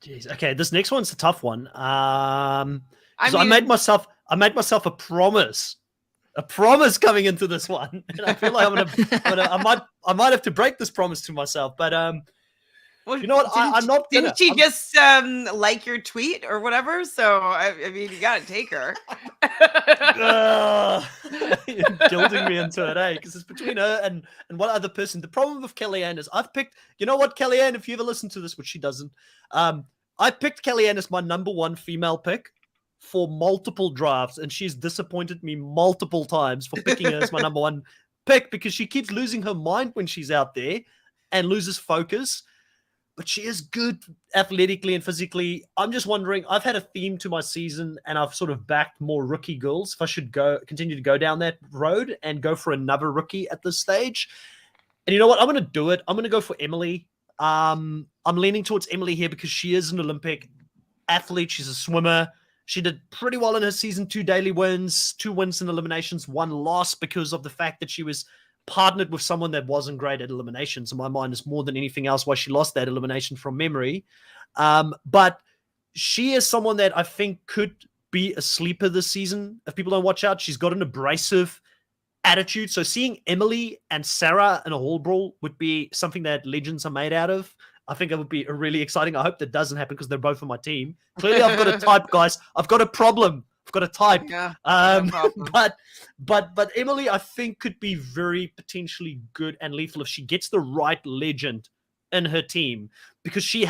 Jeez. Okay, this next one's a tough one. I made myself a promise coming into this one, and I feel like I might have to break this promise to myself. But well, you know what? I'm not. Didn't she just like your tweet or whatever? So I mean, you gotta take her. You're guilting me into it, eh? Because it's between her and one other person. The problem with Kellyanne is I've picked. You know what, Kellyanne? If you ever listen to this, which she doesn't, I picked Kellyanne as my number 1 female pick for multiple drafts, and she's disappointed me multiple times for picking her as my number 1 pick because she keeps losing her mind when she's out there and loses focus. But she is good athletically and physically. I'm just wondering, I've had a theme to my season and I've sort of backed more rookie girls. If I should continue to go down that road and go for another rookie at this stage. And you know what? I'm going to do it. I'm going to go for Emily. I'm leaning towards Emily here because she is an Olympic athlete. She's a swimmer. She did pretty well in her season, 2 daily wins, 2 wins in eliminations, 1 loss because of the fact that she was partnered with someone that wasn't great at eliminations. In my mind, is more than anything else why she lost that elimination from memory. But she is someone that I think could be a sleeper this season. If people don't watch out, she's got an abrasive attitude. So seeing Emily and Sarah in a hall brawl would be something that legends are made out of. I think it would be really exciting. I hope that doesn't happen because they're both on my team. Clearly, I've got a type, guys. I've got a problem got to type. Yeah, But Emily, I think, could be very potentially good and lethal if she gets the right legend in her team, because she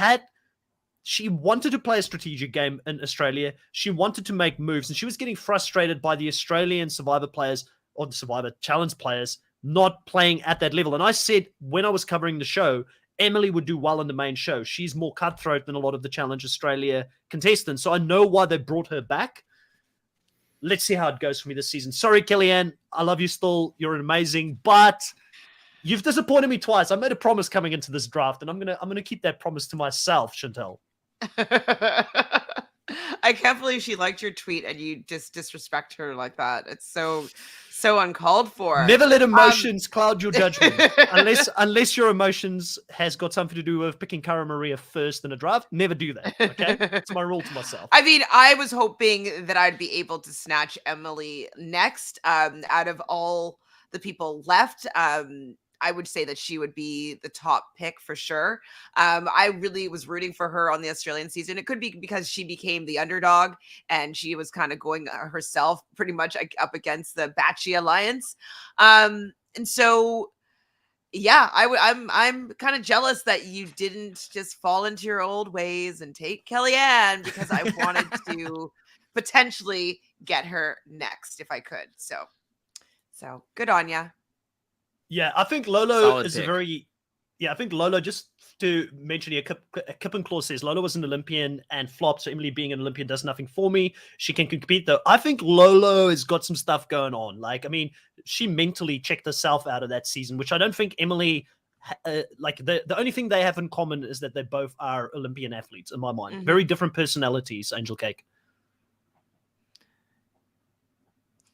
wanted to play a strategic game in Australia. She wanted to make moves, and she was getting frustrated by the Australian Survivor players or the Survivor Challenge players not playing at that level. And I said when I was covering the show, Emily would do well in the main show. She's more cutthroat than a lot of the Challenge Australia contestants. So I know why they brought her back. Let's see how it goes for me this season. Sorry, Kellyanne. I love you still. You're amazing. But you've disappointed me twice. I made a promise coming into this draft, and I'm gonna keep that promise to myself, Chantel. I can't believe she liked your tweet and you just disrespect her like that. It's so uncalled for. Never let emotions cloud your judgment. unless your emotions has got something to do with picking Cara Maria first in a draft. Never do that. Okay, it's my rule to myself. I mean, I was hoping that I'd be able to snatch Emily next. Out of all the people left, I would say that she would be the top pick for sure. I really was rooting for her on the Australian season. It could be because she became the underdog and she was kind of going herself pretty much up against the Batchy Alliance. And so, yeah, I'm kind of jealous that you didn't just fall into your old ways and take Kellyanne, because I wanted to potentially get her next if I could. So good on ya. Yeah, I think Lolo Solid is pick. I think Lolo, just to mention here, Kip and Claw says Lolo was an Olympian and flopped, so Emily being an Olympian does nothing for me. She can compete, though. I think Lolo has got some stuff going on. Like, I mean, she mentally checked herself out of that season, which I don't think Emily, the only thing they have in common is that they both are Olympian athletes, in my mind. Mm-hmm. Very different personalities, Angelcake.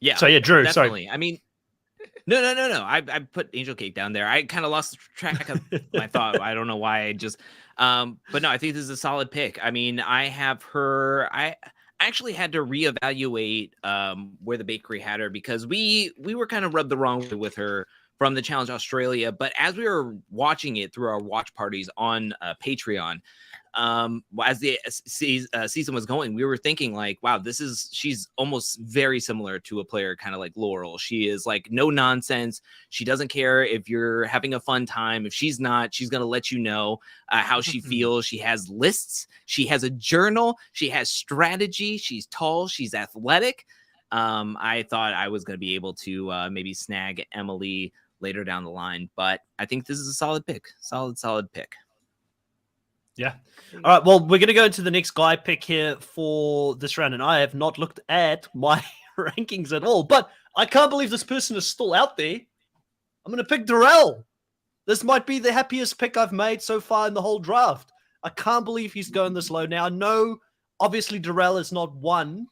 Yeah. So, yeah, Drew, definitely. sorry. I mean, No. I put Angelcake down there. I kind of lost track of my thought. I don't know why. I just, but no, I think this is a solid pick. I mean, I have her. I actually had to reevaluate where the bakery had her, because we were kind of rubbed the wrong way with her from the Challenge Australia. But as we were watching it through our watch parties on Patreon, as the season was going, we were thinking like, wow, she's almost very similar to a player kind of like Laurel. She is like no nonsense. She doesn't care if you're having a fun time. If she's not, she's going to let you know how she feels. She has lists. She has a journal. She has strategy. She's tall. She's athletic. I thought I was going to be able to maybe snag Emily later down the line, but I think this is a solid pick. Solid pick. Yeah. All right. Well, we're going to go into the next guy pick here for this round, and I have not looked at my rankings at all, but I can't believe this person is still out there. I'm going to pick Darrell. This might be the happiest pick I've made so far in the whole draft. I can't believe he's going this low. Now, I know, obviously, Darrell has not won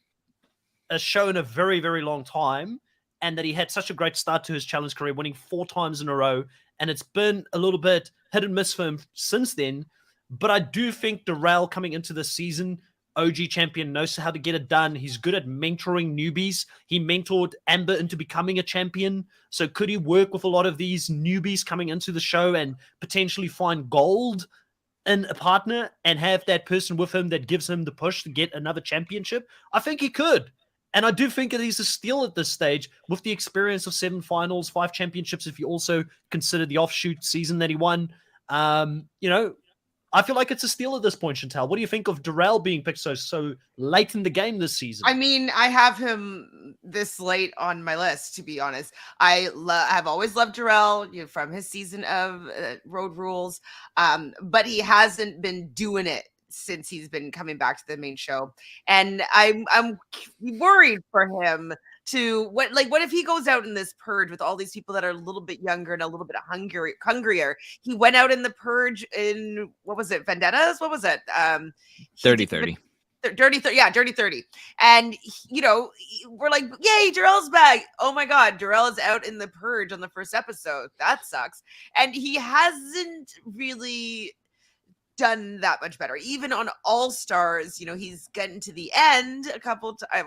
a show in a very, very long time, and that he had such a great start to his challenge career, winning 4 times in a row, and it's been a little bit hit and miss for him since then. But I do think Darrell coming into the season, OG champion, knows how to get it done. He's good at mentoring newbies. He mentored Amber into becoming a champion. So could he work with a lot of these newbies coming into the show and potentially find gold in a partner and have that person with him that gives him the push to get another championship? I think he could. And I do think that he's a steal at this stage with the experience of 7 finals, 5 championships, if you also consider the offshoot season that he won. I feel like it's a steal at this point, Chantal. What do you think of Darrell being picked so late in the game this season? I mean, I have him this late on my list, to be honest. I have always loved Darrell, from his season of Road Rules, but he hasn't been doing it since he's been coming back to the main show, and I'm worried for him. What if he goes out in this purge with all these people that are a little bit younger and a little bit hungrier? He went out in the purge in, what was it, Vendettas? What was it? 30-30. Dirty 30. Yeah, Dirty 30. And, we're like, yay, Darrell's back. Oh my God, Darrell is out in the purge on the first episode. That sucks. And he hasn't really done that much better. Even on All Stars, he's getting to the end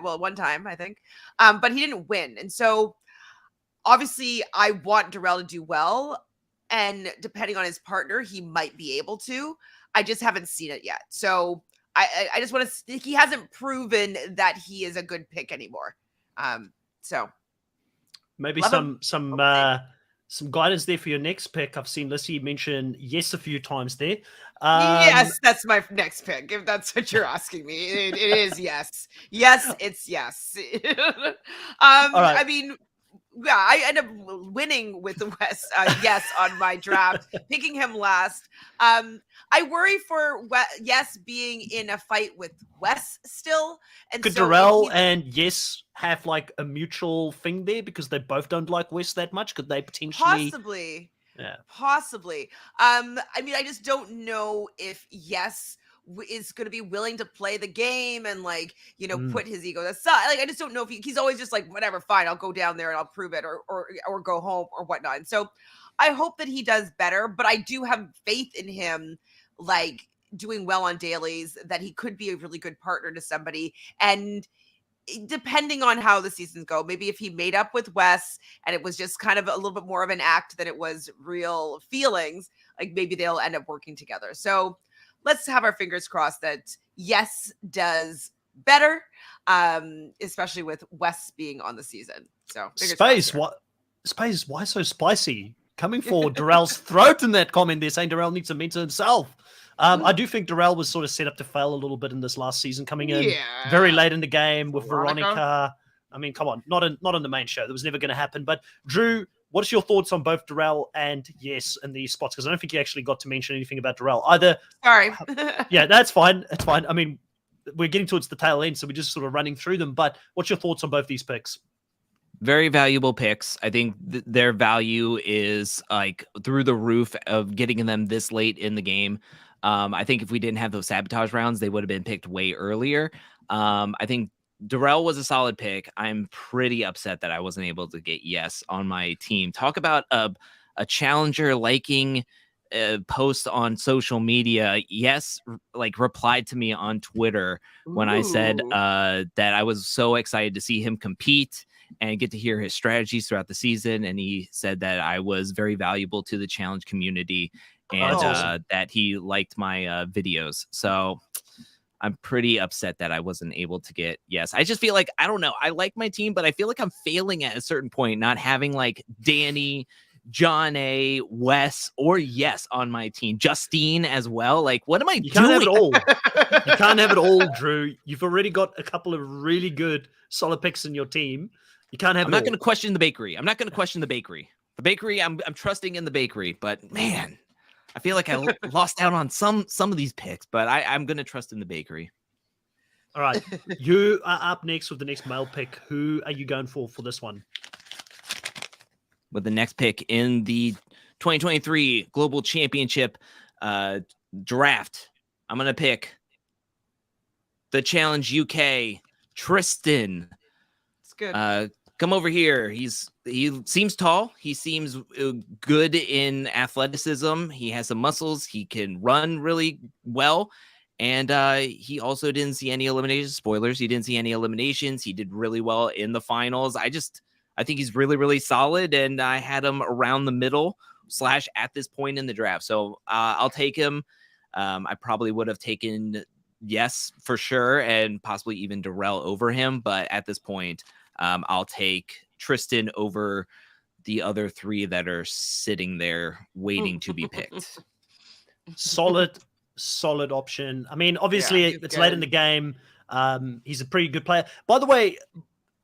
one time, I think, but he didn't win. And so obviously I want Darrell to do well, and depending on his partner, he might be able to. I just haven't seen it yet. So I just want to. He hasn't proven that he is a good pick anymore. So maybe some guidance there for your next pick. I've seen Lissy mention yes a few times there. Yes, that's my next pick. If that's what you're asking me, it is yes. Yes, it's yes. All right. I mean, yeah, I end up winning with the West. Yes, on my draft, picking him last. I worry for Yes being in a fight with Wes still. And could so Darrell and Yes have like a mutual thing there because they both don't like Wes that much? Could they potentially? Possibly. Yeah. Possibly. I mean, I just don't know if Yes is going to be willing to play the game and like, you know, put his ego aside. Like, I just don't know if he's always just like, whatever, fine, I'll go down there and I'll prove it or go home or whatnot. And so I hope that he does better, but I do have faith in him, like doing well on dailies, that he could be a really good partner to somebody. And depending on how the seasons go, maybe if he made up with Wes and it was just kind of a little bit more of an act than it was real feelings, like maybe they'll end up working together. So let's have our fingers crossed that Yes does better, especially with Wes being on the season. So Space, why so spicy? Coming for Darrell's throat in that comment there, saying Darrell needs to mentor himself. I do think Darrell was sort of set up to fail a little bit in this last season, coming in very late in the game with Veronica. I mean, come on, not on the main show. That was never going to happen. But Drew, what's your thoughts on both Darrell and Yes in these spots? Because I don't think you actually got to mention anything about Darrell either. Sorry. Yeah, that's fine. That's fine. I mean, we're getting towards the tail end, so we're just sort of running through them. But what's your thoughts on both these picks? Very valuable picks. I think their value is like through the roof of getting them this late in the game. I think if we didn't have those sabotage rounds, they would have been picked way earlier. I think Darrell was a solid pick. I'm pretty upset that I wasn't able to get Yes on my team. Talk about a challenger liking post on social media. Yes, like replied to me on Twitter when I said that I was so excited to see him compete and get to hear his strategies throughout the season. And he said that I was very valuable to the challenge community and that he liked my videos. So I'm pretty upset that I wasn't able to get Yes. I just feel like, I don't know, I like my team, but I feel like I'm failing at a certain point, not having like Danny, John A, Wes, or Yes on my team. Justine as well. Like, what am I doing? You can't have it all. You can't have it all, Drew. You've already got a couple of really good solid picks in your team. You can't have I'm not going to question the bakery. I'm not going to question the bakery. The bakery, I'm trusting in the bakery, but man, I feel like I lost out on some of these picks, but I'm going to trust in the bakery. All right. You are up next with the next male pick. Who are you going for this one? With the next pick in the 2023 Global Championship draft, I'm going to pick the Challenge UK, Tristan. It's good. Come over here. He seems tall. He seems good in athleticism. He has some muscles. He can run really well. And he also didn't see any eliminations. Spoilers. He didn't see any eliminations. He did really well in the finals. I think he's really, really solid. And I had him around the middle / at this point in the draft. So I'll take him. I probably would have taken Yes for sure. And possibly even Darrell over him. But at this point, I'll take Tristan over the other three that are sitting there waiting to be picked. Solid option. I mean, obviously it's late in the game. He's a pretty good player. By the way,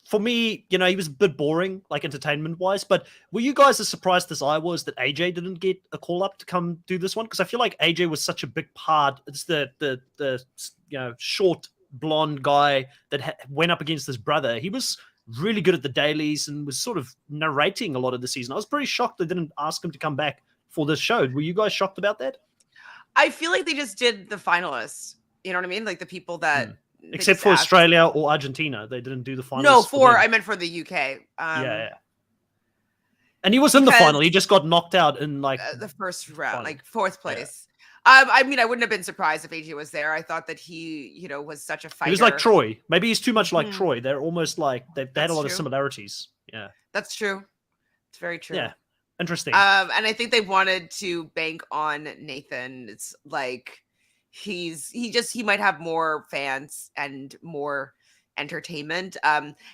for me, you know, he was a bit boring, like entertainment wise, but were you guys as surprised as I was that AJ didn't get a call up to come do this one? Because I feel like AJ was such a big part. It's the you know, short blonde guy that went up against his brother. He was really good at the dailies and was sort of narrating a lot of the season. I was pretty shocked they didn't ask him to come back for this show. Were you guys shocked about that? I feel like they just did the finalists. You know what I mean? Like the people that except for Australia or Argentina, they didn't do the finals. No, I meant for the UK. Yeah. And he was in the final. He just got knocked out in like the first round, like fourth place. I mean, I wouldn't have been surprised if AJ was there. I thought that he, you know, was such a fighter. He was like Troy. Maybe he's too much like Troy. They're almost like they had a lot of similarities. Yeah, that's true. It's very true. Yeah, interesting. And I think they wanted to bank on Nathan. It's like he might have more fans and more entertainment.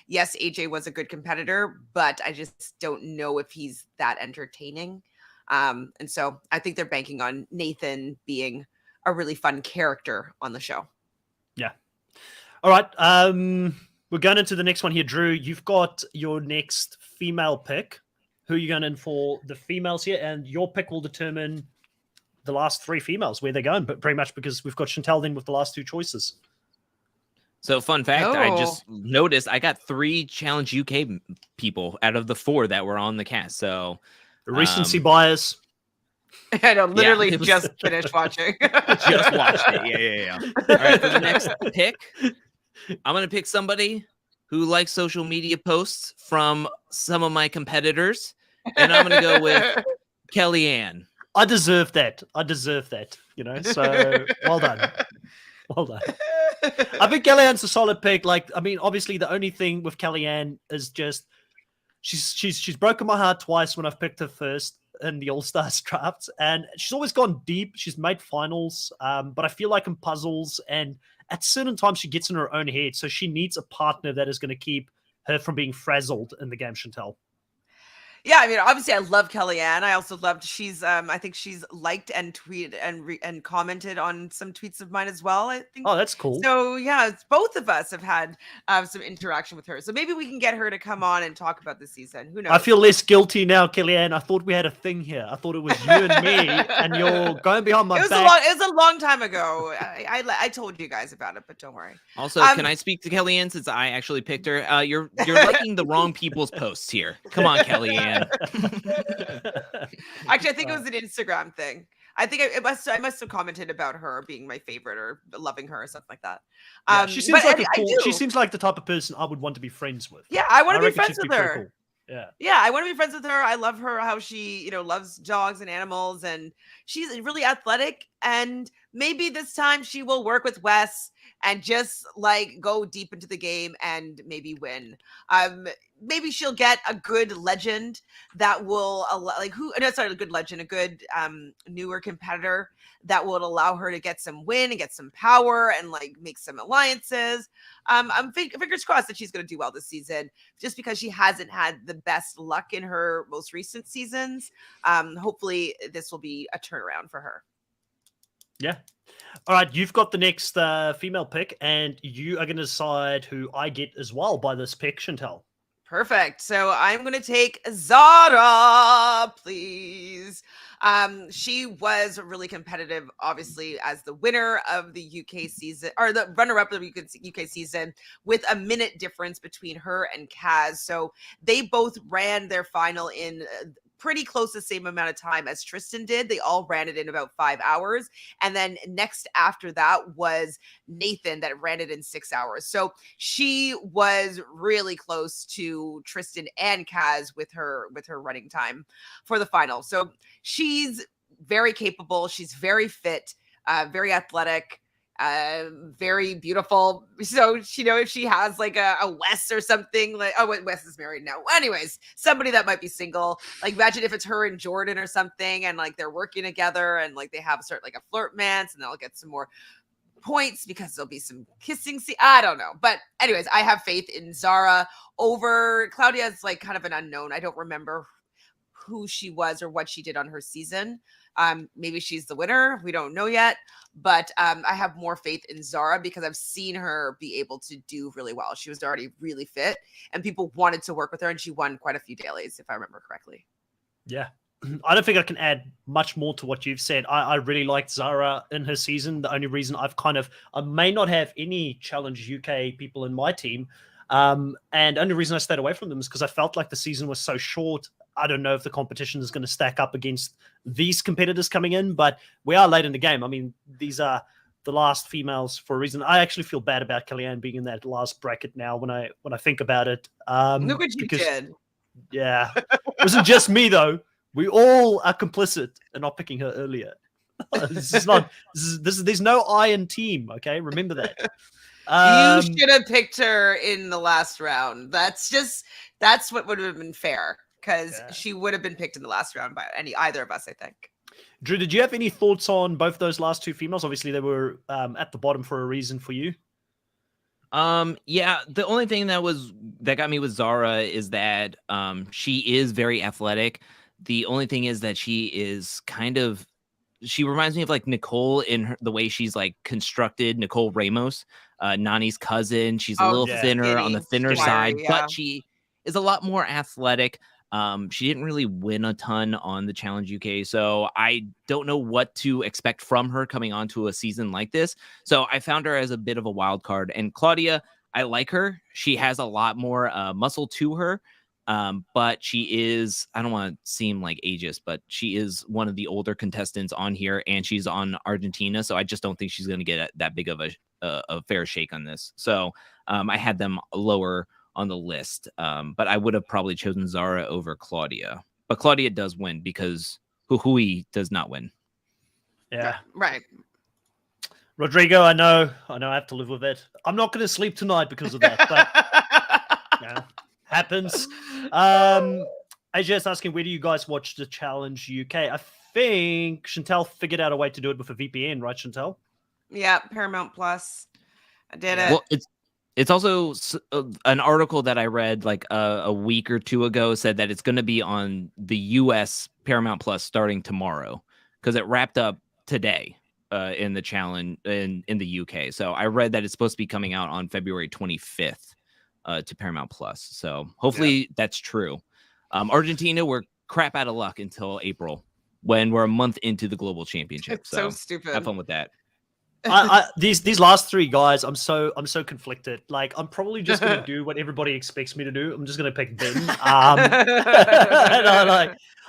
Yes, AJ was a good competitor, but I just don't know if he's that entertaining. And so I think they're banking on Nathan being a really fun character on the show. Yeah. All right. We're going into the next one here, Drew. You've got your next female pick. Who are you going in for the females here? And your pick will determine the last 3 females, where they're going, but pretty much because we've got Chantel then with the last 2 choices. So fun fact, I just noticed I got 3 Challenge UK people out of the 4 that were on the cast. So recency bias. I know, literally just finished watching. Just watched it. Yeah. All right, for the next pick, I'm going to pick somebody who likes social media posts from some of my competitors, and I'm going to go with Kellyanne. I deserve that. You know, so well done. Well done. I think Kellyanne's a solid pick. Like, I mean, obviously the only thing with Kellyanne is just she's broken my heart twice when I've picked her first in the All-Stars draft, and she's always gone deep. She's made finals, but I feel like in puzzles and at certain times she gets in her own head, so she needs a partner that is going to keep her from being frazzled in the game, Chantel. Yeah, I mean, obviously, I love Kellyanne. I also loved I think she's liked and tweeted and commented on some tweets of mine as well. I think. Oh, that's cool. So yeah, both of us have had some interaction with her. So maybe we can get her to come on and talk about the season. Who knows? I feel less guilty now, Kellyanne. I thought we had a thing here. I thought it was you and me, and you're going behind my back. It was a long time ago. I told you guys about it, but don't worry. Also, can I speak to Kellyanne since I actually picked her? You're liking the wrong people's posts here. Come on, Kellyanne. Actually, I think it was an Instagram thing. I think I must have commented about her being my favorite or loving her or something like that. Yeah, she seems like the type of person I would want to be friends with. Yeah, I want to be friends with her. Cool. Yeah, I want to be friends with her. I love her, how she, loves dogs and animals, and she's really athletic. And maybe this time she will work with Wes and just go deep into the game and maybe win. Maybe she'll get a good legend that will a good legend, a good newer competitor that will allow her to get some win and get some power and make some alliances. I'm fingers crossed that she's going to do well this season, just because she hasn't had the best luck in her most recent seasons. Hopefully this will be a turnaround for her. Yeah. All right, you've got the next female pick, and you are going to decide who I get as well by this pick, Chantel. Perfect. So I'm going to take Zara, please. She was really competitive, obviously, as the winner of the UK season, or the runner-up of the UK season, with a minute difference between her and Kaz. So they both ran their final in pretty close the same amount of time as Tristan did. They all ran it in about 5 hours. And then next after that was Nathan that ran it in 6 hours. So she was really close to Tristan and Kaz with her running time for the final. So she's very capable. She's very fit, very athletic, very beautiful. So, if she has a Wes or something, Wes is married now. Anyways, somebody that might be single, imagine if it's her and Jordan or something, and they're working together and they have a flirtmance, and they'll get some more points because there'll be some kissing. I don't know. But anyways, I have faith in Zara over Claudia. Is kind of an unknown. I don't remember who she was or what she did on her season. Maybe she's the winner. We don't know yet. But I have more faith in Zara because I've seen her be able to do really well. She was already really fit and people wanted to work with her, and she won quite a few dailies, if I remember correctly. Yeah. I don't think I can add much more to what you've said. I really liked Zara in her season. The only reason I may not have any Challenge UK people in my team. And the only reason I stayed away from them is because I felt like the season was so short. I don't know if the competition is going to stack up against these competitors coming in, but we are late in the game. I mean, these are the last females for a reason. I actually feel bad about Kellyanne being in that last bracket now when I think about it. Look what you did. Yeah. It wasn't just me, though. We all are complicit in not picking her earlier. There's no I in team, okay? Remember that. You should have picked her in the last round. That's what would have been fair, because she would have been picked in the last round by either of us, I think. Drew, did you have any thoughts on both those last two females? Obviously, they were at the bottom for a reason for you. Yeah, the only thing that got me with Zara is that she is very athletic. The only thing is that she reminds me of like Nicole in the way she's like constructed. Nicole Ramos, Nani's cousin. She's a little thinner on the thinner side, but she is a lot more athletic. She didn't really win a ton on the Challenge UK, so I don't know what to expect from her coming onto a season like this. So I found her as a bit of a wild card. And Claudia, I like her. She has a lot more muscle to her, but she is, I don't want to seem like ageist, but she is one of the older contestants on here, and she's on Argentina, so I just don't think she's going to get that big of a fair shake on this. So I had them lower on the list, but I would have probably chosen Zara over Claudia. But Claudia does win because Huhui does not win. Yeah, right. Rodrigo, I know I have to live with it. I'm not going to sleep tonight because of that, but yeah, happens. AJ asking, where do you guys watch the Challenge UK? I think Chantel figured out a way to do it with a VPN, right, Chantel? Yeah, Paramount Plus. I did it. Well, it's also an article that I read like a week or two ago said that it's going to be on the US Paramount Plus starting tomorrow because it wrapped up today in the challenge in the UK. So I read that it's supposed to be coming out on February 25th to Paramount Plus. So hopefully that's true. Argentina, we're crap out of luck until April when we're a month into the global championship. It's so stupid. Have fun with that. These last three guys, I'm so conflicted. Like, I'm probably just gonna do what everybody expects me to do. I'm just gonna pick Ben.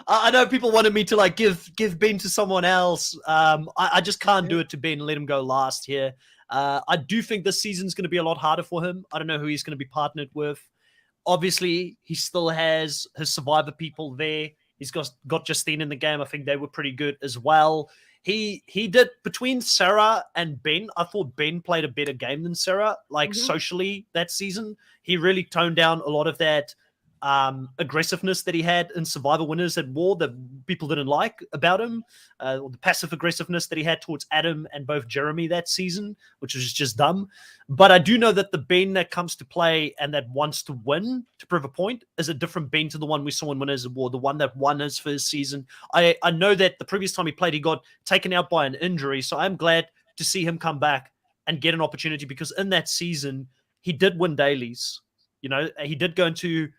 I know people wanted me to like give Ben to someone else. I just can't do it to Ben and let him go last here. I do think this season's gonna be a lot harder for him. I don't know who he's gonna be partnered with. Obviously, he still has his Survivor people there. He's got Justine in the game. I think they were pretty good as well. He did between Sarah and Ben. I thought Ben played a better game than Sarah, like socially that season. He really toned down a lot of that aggressiveness that he had in Survivor Winners at War that people didn't like about him, or the passive aggressiveness that he had towards Adam and both Jeremy that season, which was just dumb. But I do know that the Ben that comes to play and that wants to win to prove a point is a different Ben to the one we saw in Winners at War, the one that won his first season. I know that the previous time he played, he got taken out by an injury, so I'm glad to see him come back and get an opportunity because in that season, he did win dailies. You know, he did go into...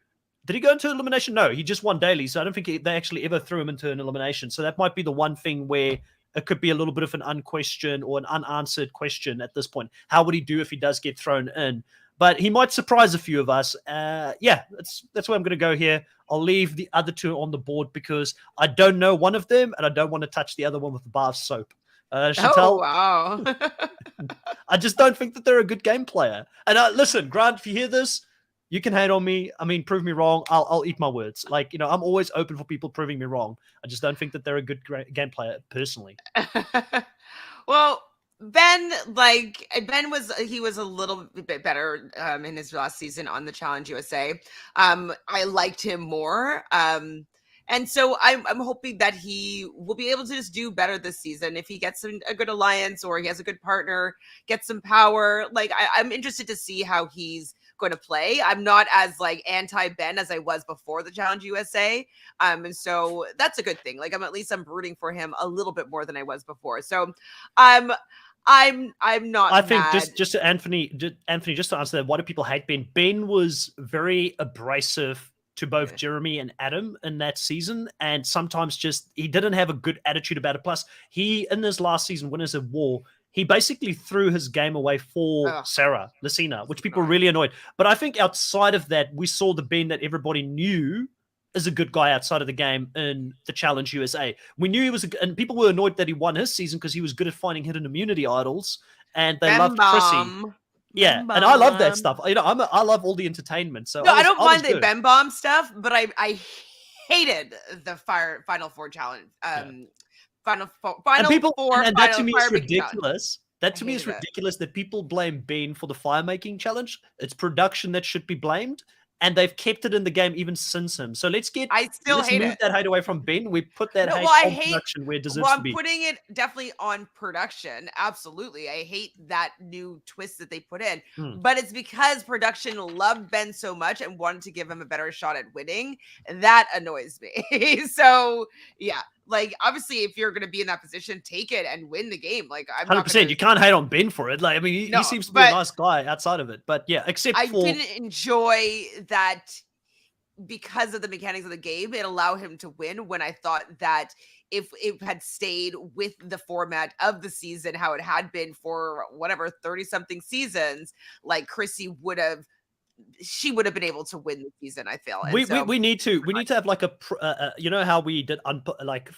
Did he go into elimination? No, he just won daily. So I don't think they actually ever threw him into an elimination. So that might be the one thing where it could be a little bit of an unquestioned or an unanswered question at this point. How would he do if he does get thrown in? But he might surprise a few of us. Yeah, that's where I'm going to go here. I'll leave the other two on the board because I don't know one of them and I don't want to touch the other one with the bar of soap. Chantel, oh, wow. I just don't think that they're a good game player. And listen, Grant, if you hear this, you can hate on me. I mean, prove me wrong. I'll eat my words. Like, you know, I'm always open for people proving me wrong. I just don't think that they're a good game player personally. Well, Ben was a little bit better in his last season on the Challenge USA. I liked him more. And so I'm hoping that he will be able to just do better this season. If he gets a good alliance or he has a good partner, gets some power. Like, I'm interested to see how he's going to play. I'm not as like anti-Ben as I was before the Challenge USA. And so that's a good thing. Like, I'm rooting for him a little bit more than I was before. So I'm not. I think just to Anthony, just to answer that, why do people hate Ben? Ben was very abrasive to both Jeremy and Adam in that season, and sometimes just he didn't have a good attitude about it. Plus, he in his last season, Winners of War, he basically threw his game away for Sarah Lucina, which people were really annoyed. But I think outside of that, we saw the Ben that everybody knew is a good guy outside of the game in the Challenge USA. We knew he was, and people were annoyed that he won his season because he was good at finding hidden immunity idols, and they loved Chrissy. Yeah, and I love that stuff. You know, I love all the entertainment. So no, I don't mind the Ben Bomb stuff, but I hated the Final Four challenge. Final Four, and that to me is ridiculous. That to me is ridiculous that people blame Ben for the fire making challenge. It's production that should be blamed. and they've kept it in the game even since him. So let's move that hate away from Ben. We put that hate on production where it deserves to be. I'm putting it definitely on production. Absolutely. I hate that new twist that they put in. But it's because production loved Ben so much and wanted to give him a better shot at winning. That annoys me. So, yeah. Like, obviously, if you're going to be in that position, take it and win the game. Like, I'm 100%. You can't hate on Ben for it. Like, I mean, he seems to be a nice guy outside of it. But yeah, I didn't enjoy that because of the mechanics of the game. It allowed him to win when I thought that if it had stayed with the format of the season, how it had been for whatever 30-something seasons, like Chrissy would have been able to win the season. I feel we need to have like you know how we did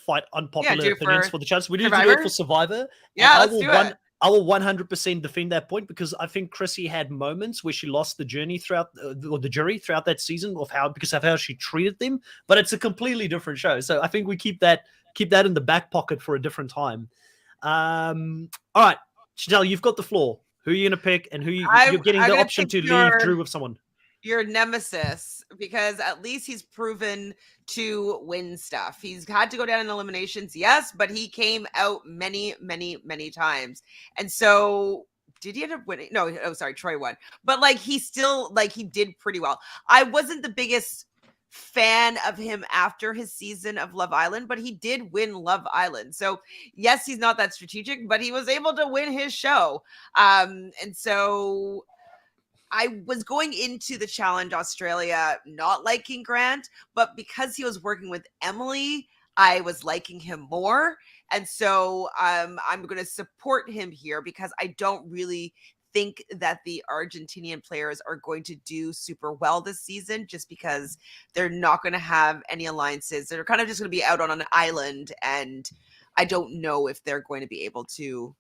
fight unpopular opinions for the challenge. We need to do it for Survivor. Yeah, let's do it. I will 100% defend that point because I think Chrissy had moments where she lost the journey or the jury throughout that season because of how she treated them. But it's a completely different show, so I think we keep that in the back pocket for a different time. All right, Chantel, you've got the floor. Who are you going to pick, and you're getting the option to leave Drew with someone? Your nemesis, because at least he's proven to win stuff. He's had to go down in eliminations, yes, but he came out many, many, many times. And so did he end up winning? No, Troy won. But he did pretty well. I wasn't the biggest fan of him after his season of Love Island, but he did win Love Island. So yes, he's not that strategic, but he was able to win his show. And so I was going into the challenge Australia not liking Grant, but because he was working with Emily, I was liking him more. And so I'm going to support him here because I don't really think that the Argentinian players are going to do super well this season just because they're not going to have any alliances. They're kind of just going to be out on an island, and I don't know if they're going to be able to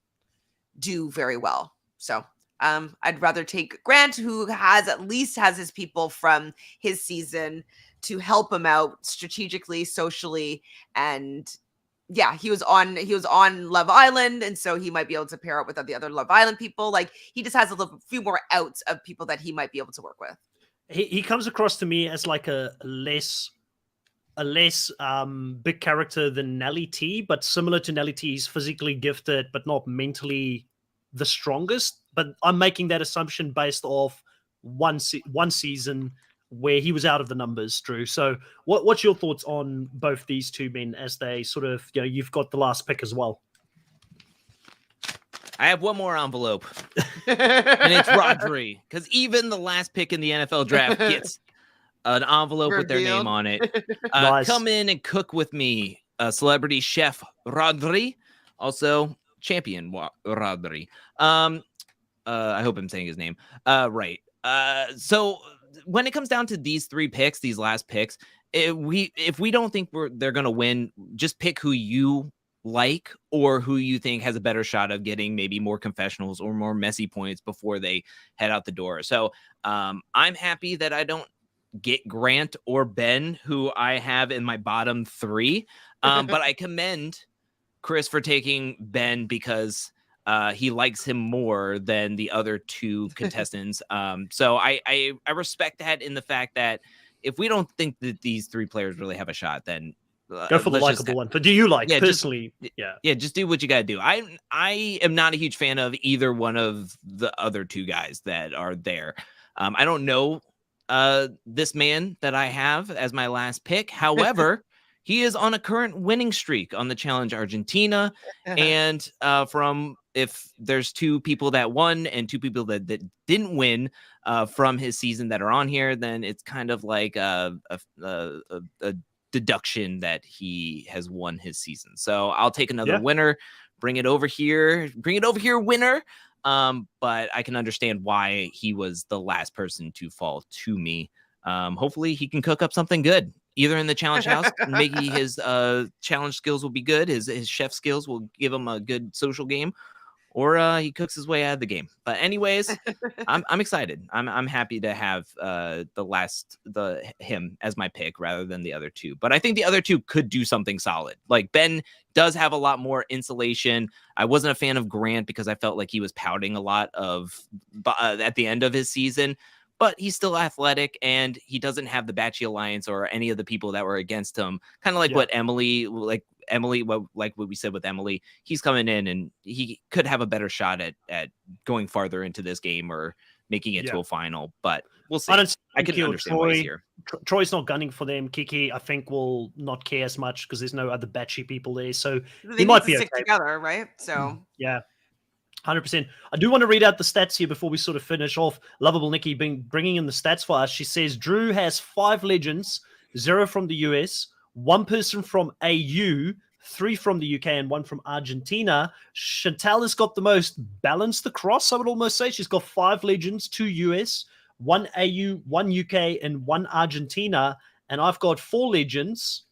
do very well. So I'd rather take Grant, who at least has his people from his season to help him out strategically, socially, and yeah, he was on Love Island, and so he might be able to pair up with the other Love Island people. He just has a few more outs of people that he might be able to work with. He comes across to me as like a less big character than Nelly T, but similar to Nelly T, he's physically gifted, but not mentally the strongest. But I'm making that assumption based off one season where he was out of the numbers, Drew. So what's your thoughts on both these two men as they sort of, you've got the last pick as well? I have one more envelope, and it's Rodri, because even the last pick in the NFL draft gets an envelope with their name on it. Nice. Come in and cook with me, celebrity chef Rodri, also champion Rodri. I hope I'm saying his name right. So when it comes down to these last picks, if we don't think they're going to win, just pick who you like or who you think has a better shot of getting maybe more confessionals or more messy points before they head out the door. So I'm happy that I don't get Grant or Ben, who I have in my bottom three. But I commend Chris for taking Ben because he likes him more than the other two contestants. So I respect that in the fact that if we don't think that these three players really have a shot, then go for the likable one. But do you personally? Just do what you got to do. I am not a huge fan of either one of the other two guys that are there. I don't know this man that I have as my last pick. However, he is on a current winning streak on the Challenge Argentina. And if there's two people that won and two people that didn't win from his season that are on here, then it's kind of like a deduction that he has won his season. So I'll take another winner, bring it over here, winner. But I can understand why he was the last person to fall to me. Hopefully he can cook up something good, either in the challenge house. Maybe his challenge skills will be good. His chef skills will give him a good social game, or he cooks his way out of the game. But anyways, I'm excited. I'm happy to have him as my pick rather than the other two. But I think the other two could do something solid. Like Ben does have a lot more insulation. I wasn't a fan of Grant because I felt like he was pouting a lot at the end of his season. but he's still athletic and he doesn't have the Batchy Alliance or any of the people that were against him. Kind of like what what we said with Emily, he's coming in and he could have a better shot at going farther into this game or making it to a final, but we'll see. I can understand why he's here. Troy's not gunning for them. Kiki, I think, will not care as much because there's no other Batchy people there. So they might be stick together, right? So yeah. 100%. I do want to read out the stats here before we sort of finish off. Lovable Nikki bringing in the stats for us. She says Drew has 5 legends, 0 from the US, 1 person from AU, 3 from the UK, and 1 from Argentina. Chantal has got the most balanced across, I would almost say. She's got 5 legends, 2 US, 1 AU, 1 UK, and 1 Argentina. And I've got 4 legends,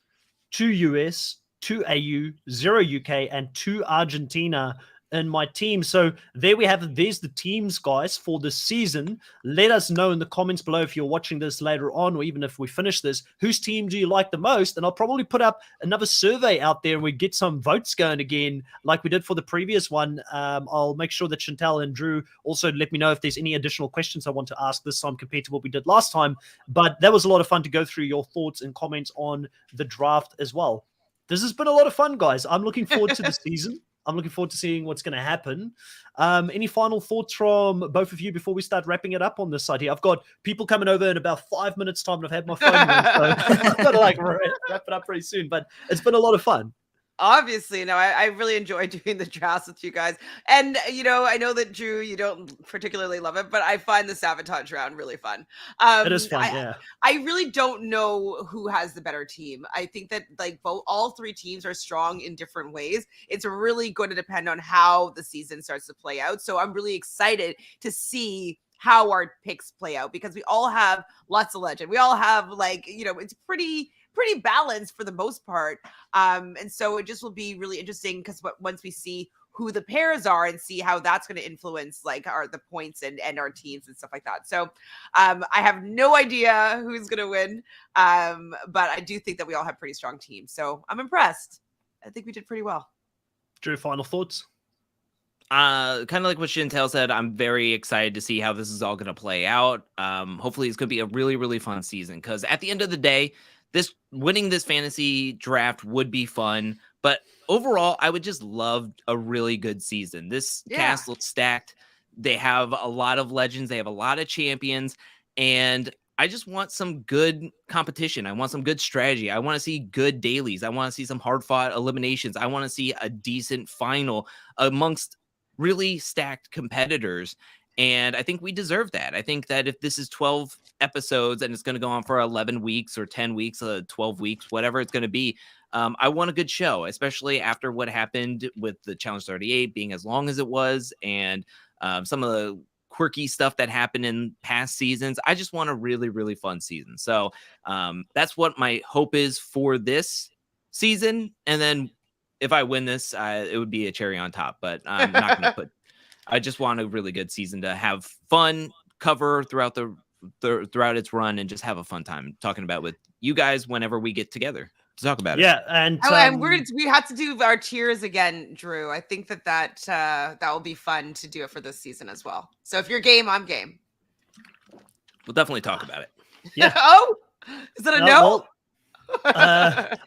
2 US, 2 AU, 0 UK, and 2 Argentina in my team. So there we have it. There's the teams, guys, for this season. Let us know in the comments below if you're watching this later on, or even if we finish this, whose team do you like the most? And I'll probably put up another survey out there and we get some votes going again like we did for the previous one. I'll make sure that Chantal and Drew also let me know if there's any additional questions I want to ask this time compared to what we did last time. But that was a lot of fun to go through your thoughts and comments on the draft as well. This has been a lot of fun, guys. I'm looking forward to the season. I'm looking forward to seeing what's going to happen. Any final thoughts from both of you before we start wrapping it up on this side here? I've got people coming over in about 5 minutes' time, and I've had my phone ring, so I've got to wrap it up pretty soon. But it's been a lot of fun. Obviously, no, I really enjoy doing the drafts with you guys. And, I know that, Drew, you don't particularly love it, but I find the Sabotage round really fun. It is fun, yeah. I really don't know who has the better team. I think that, all 3 teams are strong in different ways. It's really going to depend on how the season starts to play out. So I'm really excited to see how our picks play out because we all have lots of legend. We all have, it's pretty balanced for the most part. And so it just will be really interesting because once we see who the pairs are and see how that's going to influence the points and our teams and stuff like that. So I have no idea who's going to win. But I do think that we all have pretty strong teams. So I'm impressed. I think we did pretty well. Drew, final thoughts? Kind of like what Chantal said, I'm very excited to see how this is all going to play out. Hopefully it's going to be a really, really fun season because at the end of the day, winning this fantasy draft would be fun, but overall, I would just love a really good season. This cast looks stacked. They have a lot of legends. They have a lot of champions, and I just want some good competition. I want some good strategy. I want to see good dailies. I want to see some hard-fought eliminations. I want to see a decent final amongst really stacked competitors. And I think we deserve that. I think that if this is 12 episodes and it's going to go on for 11 weeks or 10 weeks, 12 weeks, whatever it's going to be, I want a good show, especially after what happened with the Challenge 38 being as long as it was and some of the quirky stuff that happened in past seasons. I just want a really, really fun season. So that's what my hope is for this season. And then if I win this, it would be a cherry on top, but I'm not going to put... I just want a really good season to have fun, cover throughout throughout its run, and just have a fun time talking about it with you guys whenever we get together to talk about it. Yeah, and we have to do our tiers again, Drew. I think that will be fun to do it for this season as well. So if you're game, I'm game. We'll definitely talk about it. Yeah. Oh, is that a no?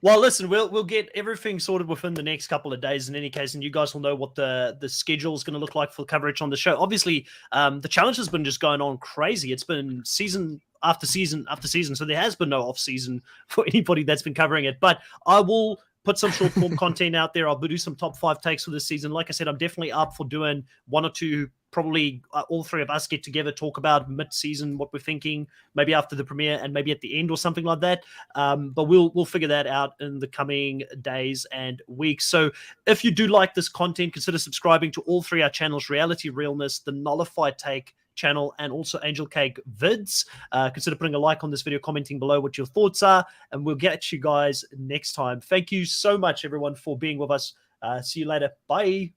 Well, listen, we'll get everything sorted within the next couple of days in any case, and you guys will know what the schedule is going to look like for coverage on the show. Obviously, the challenge has been just going on crazy. It's been season after season after season, so there has been no off season for anybody that's been covering it. But I will put some short form content out there. I'll do some top 5 takes for this season. Like I said, I'm definitely up for doing 1 or 2. Probably all 3 of us get together, talk about mid-season, what we're thinking, maybe after the premiere and maybe at the end or something like that. But we'll figure that out in the coming days and weeks. So if you do like this content, consider subscribing to all 3 our channels: Reality Realness, The Nullified Take channel, and also Angelcake Vids. Consider putting a like on this video, commenting below what your thoughts are, and we'll get you guys next time. Thank you so much, everyone, for being with us. See you later. Bye.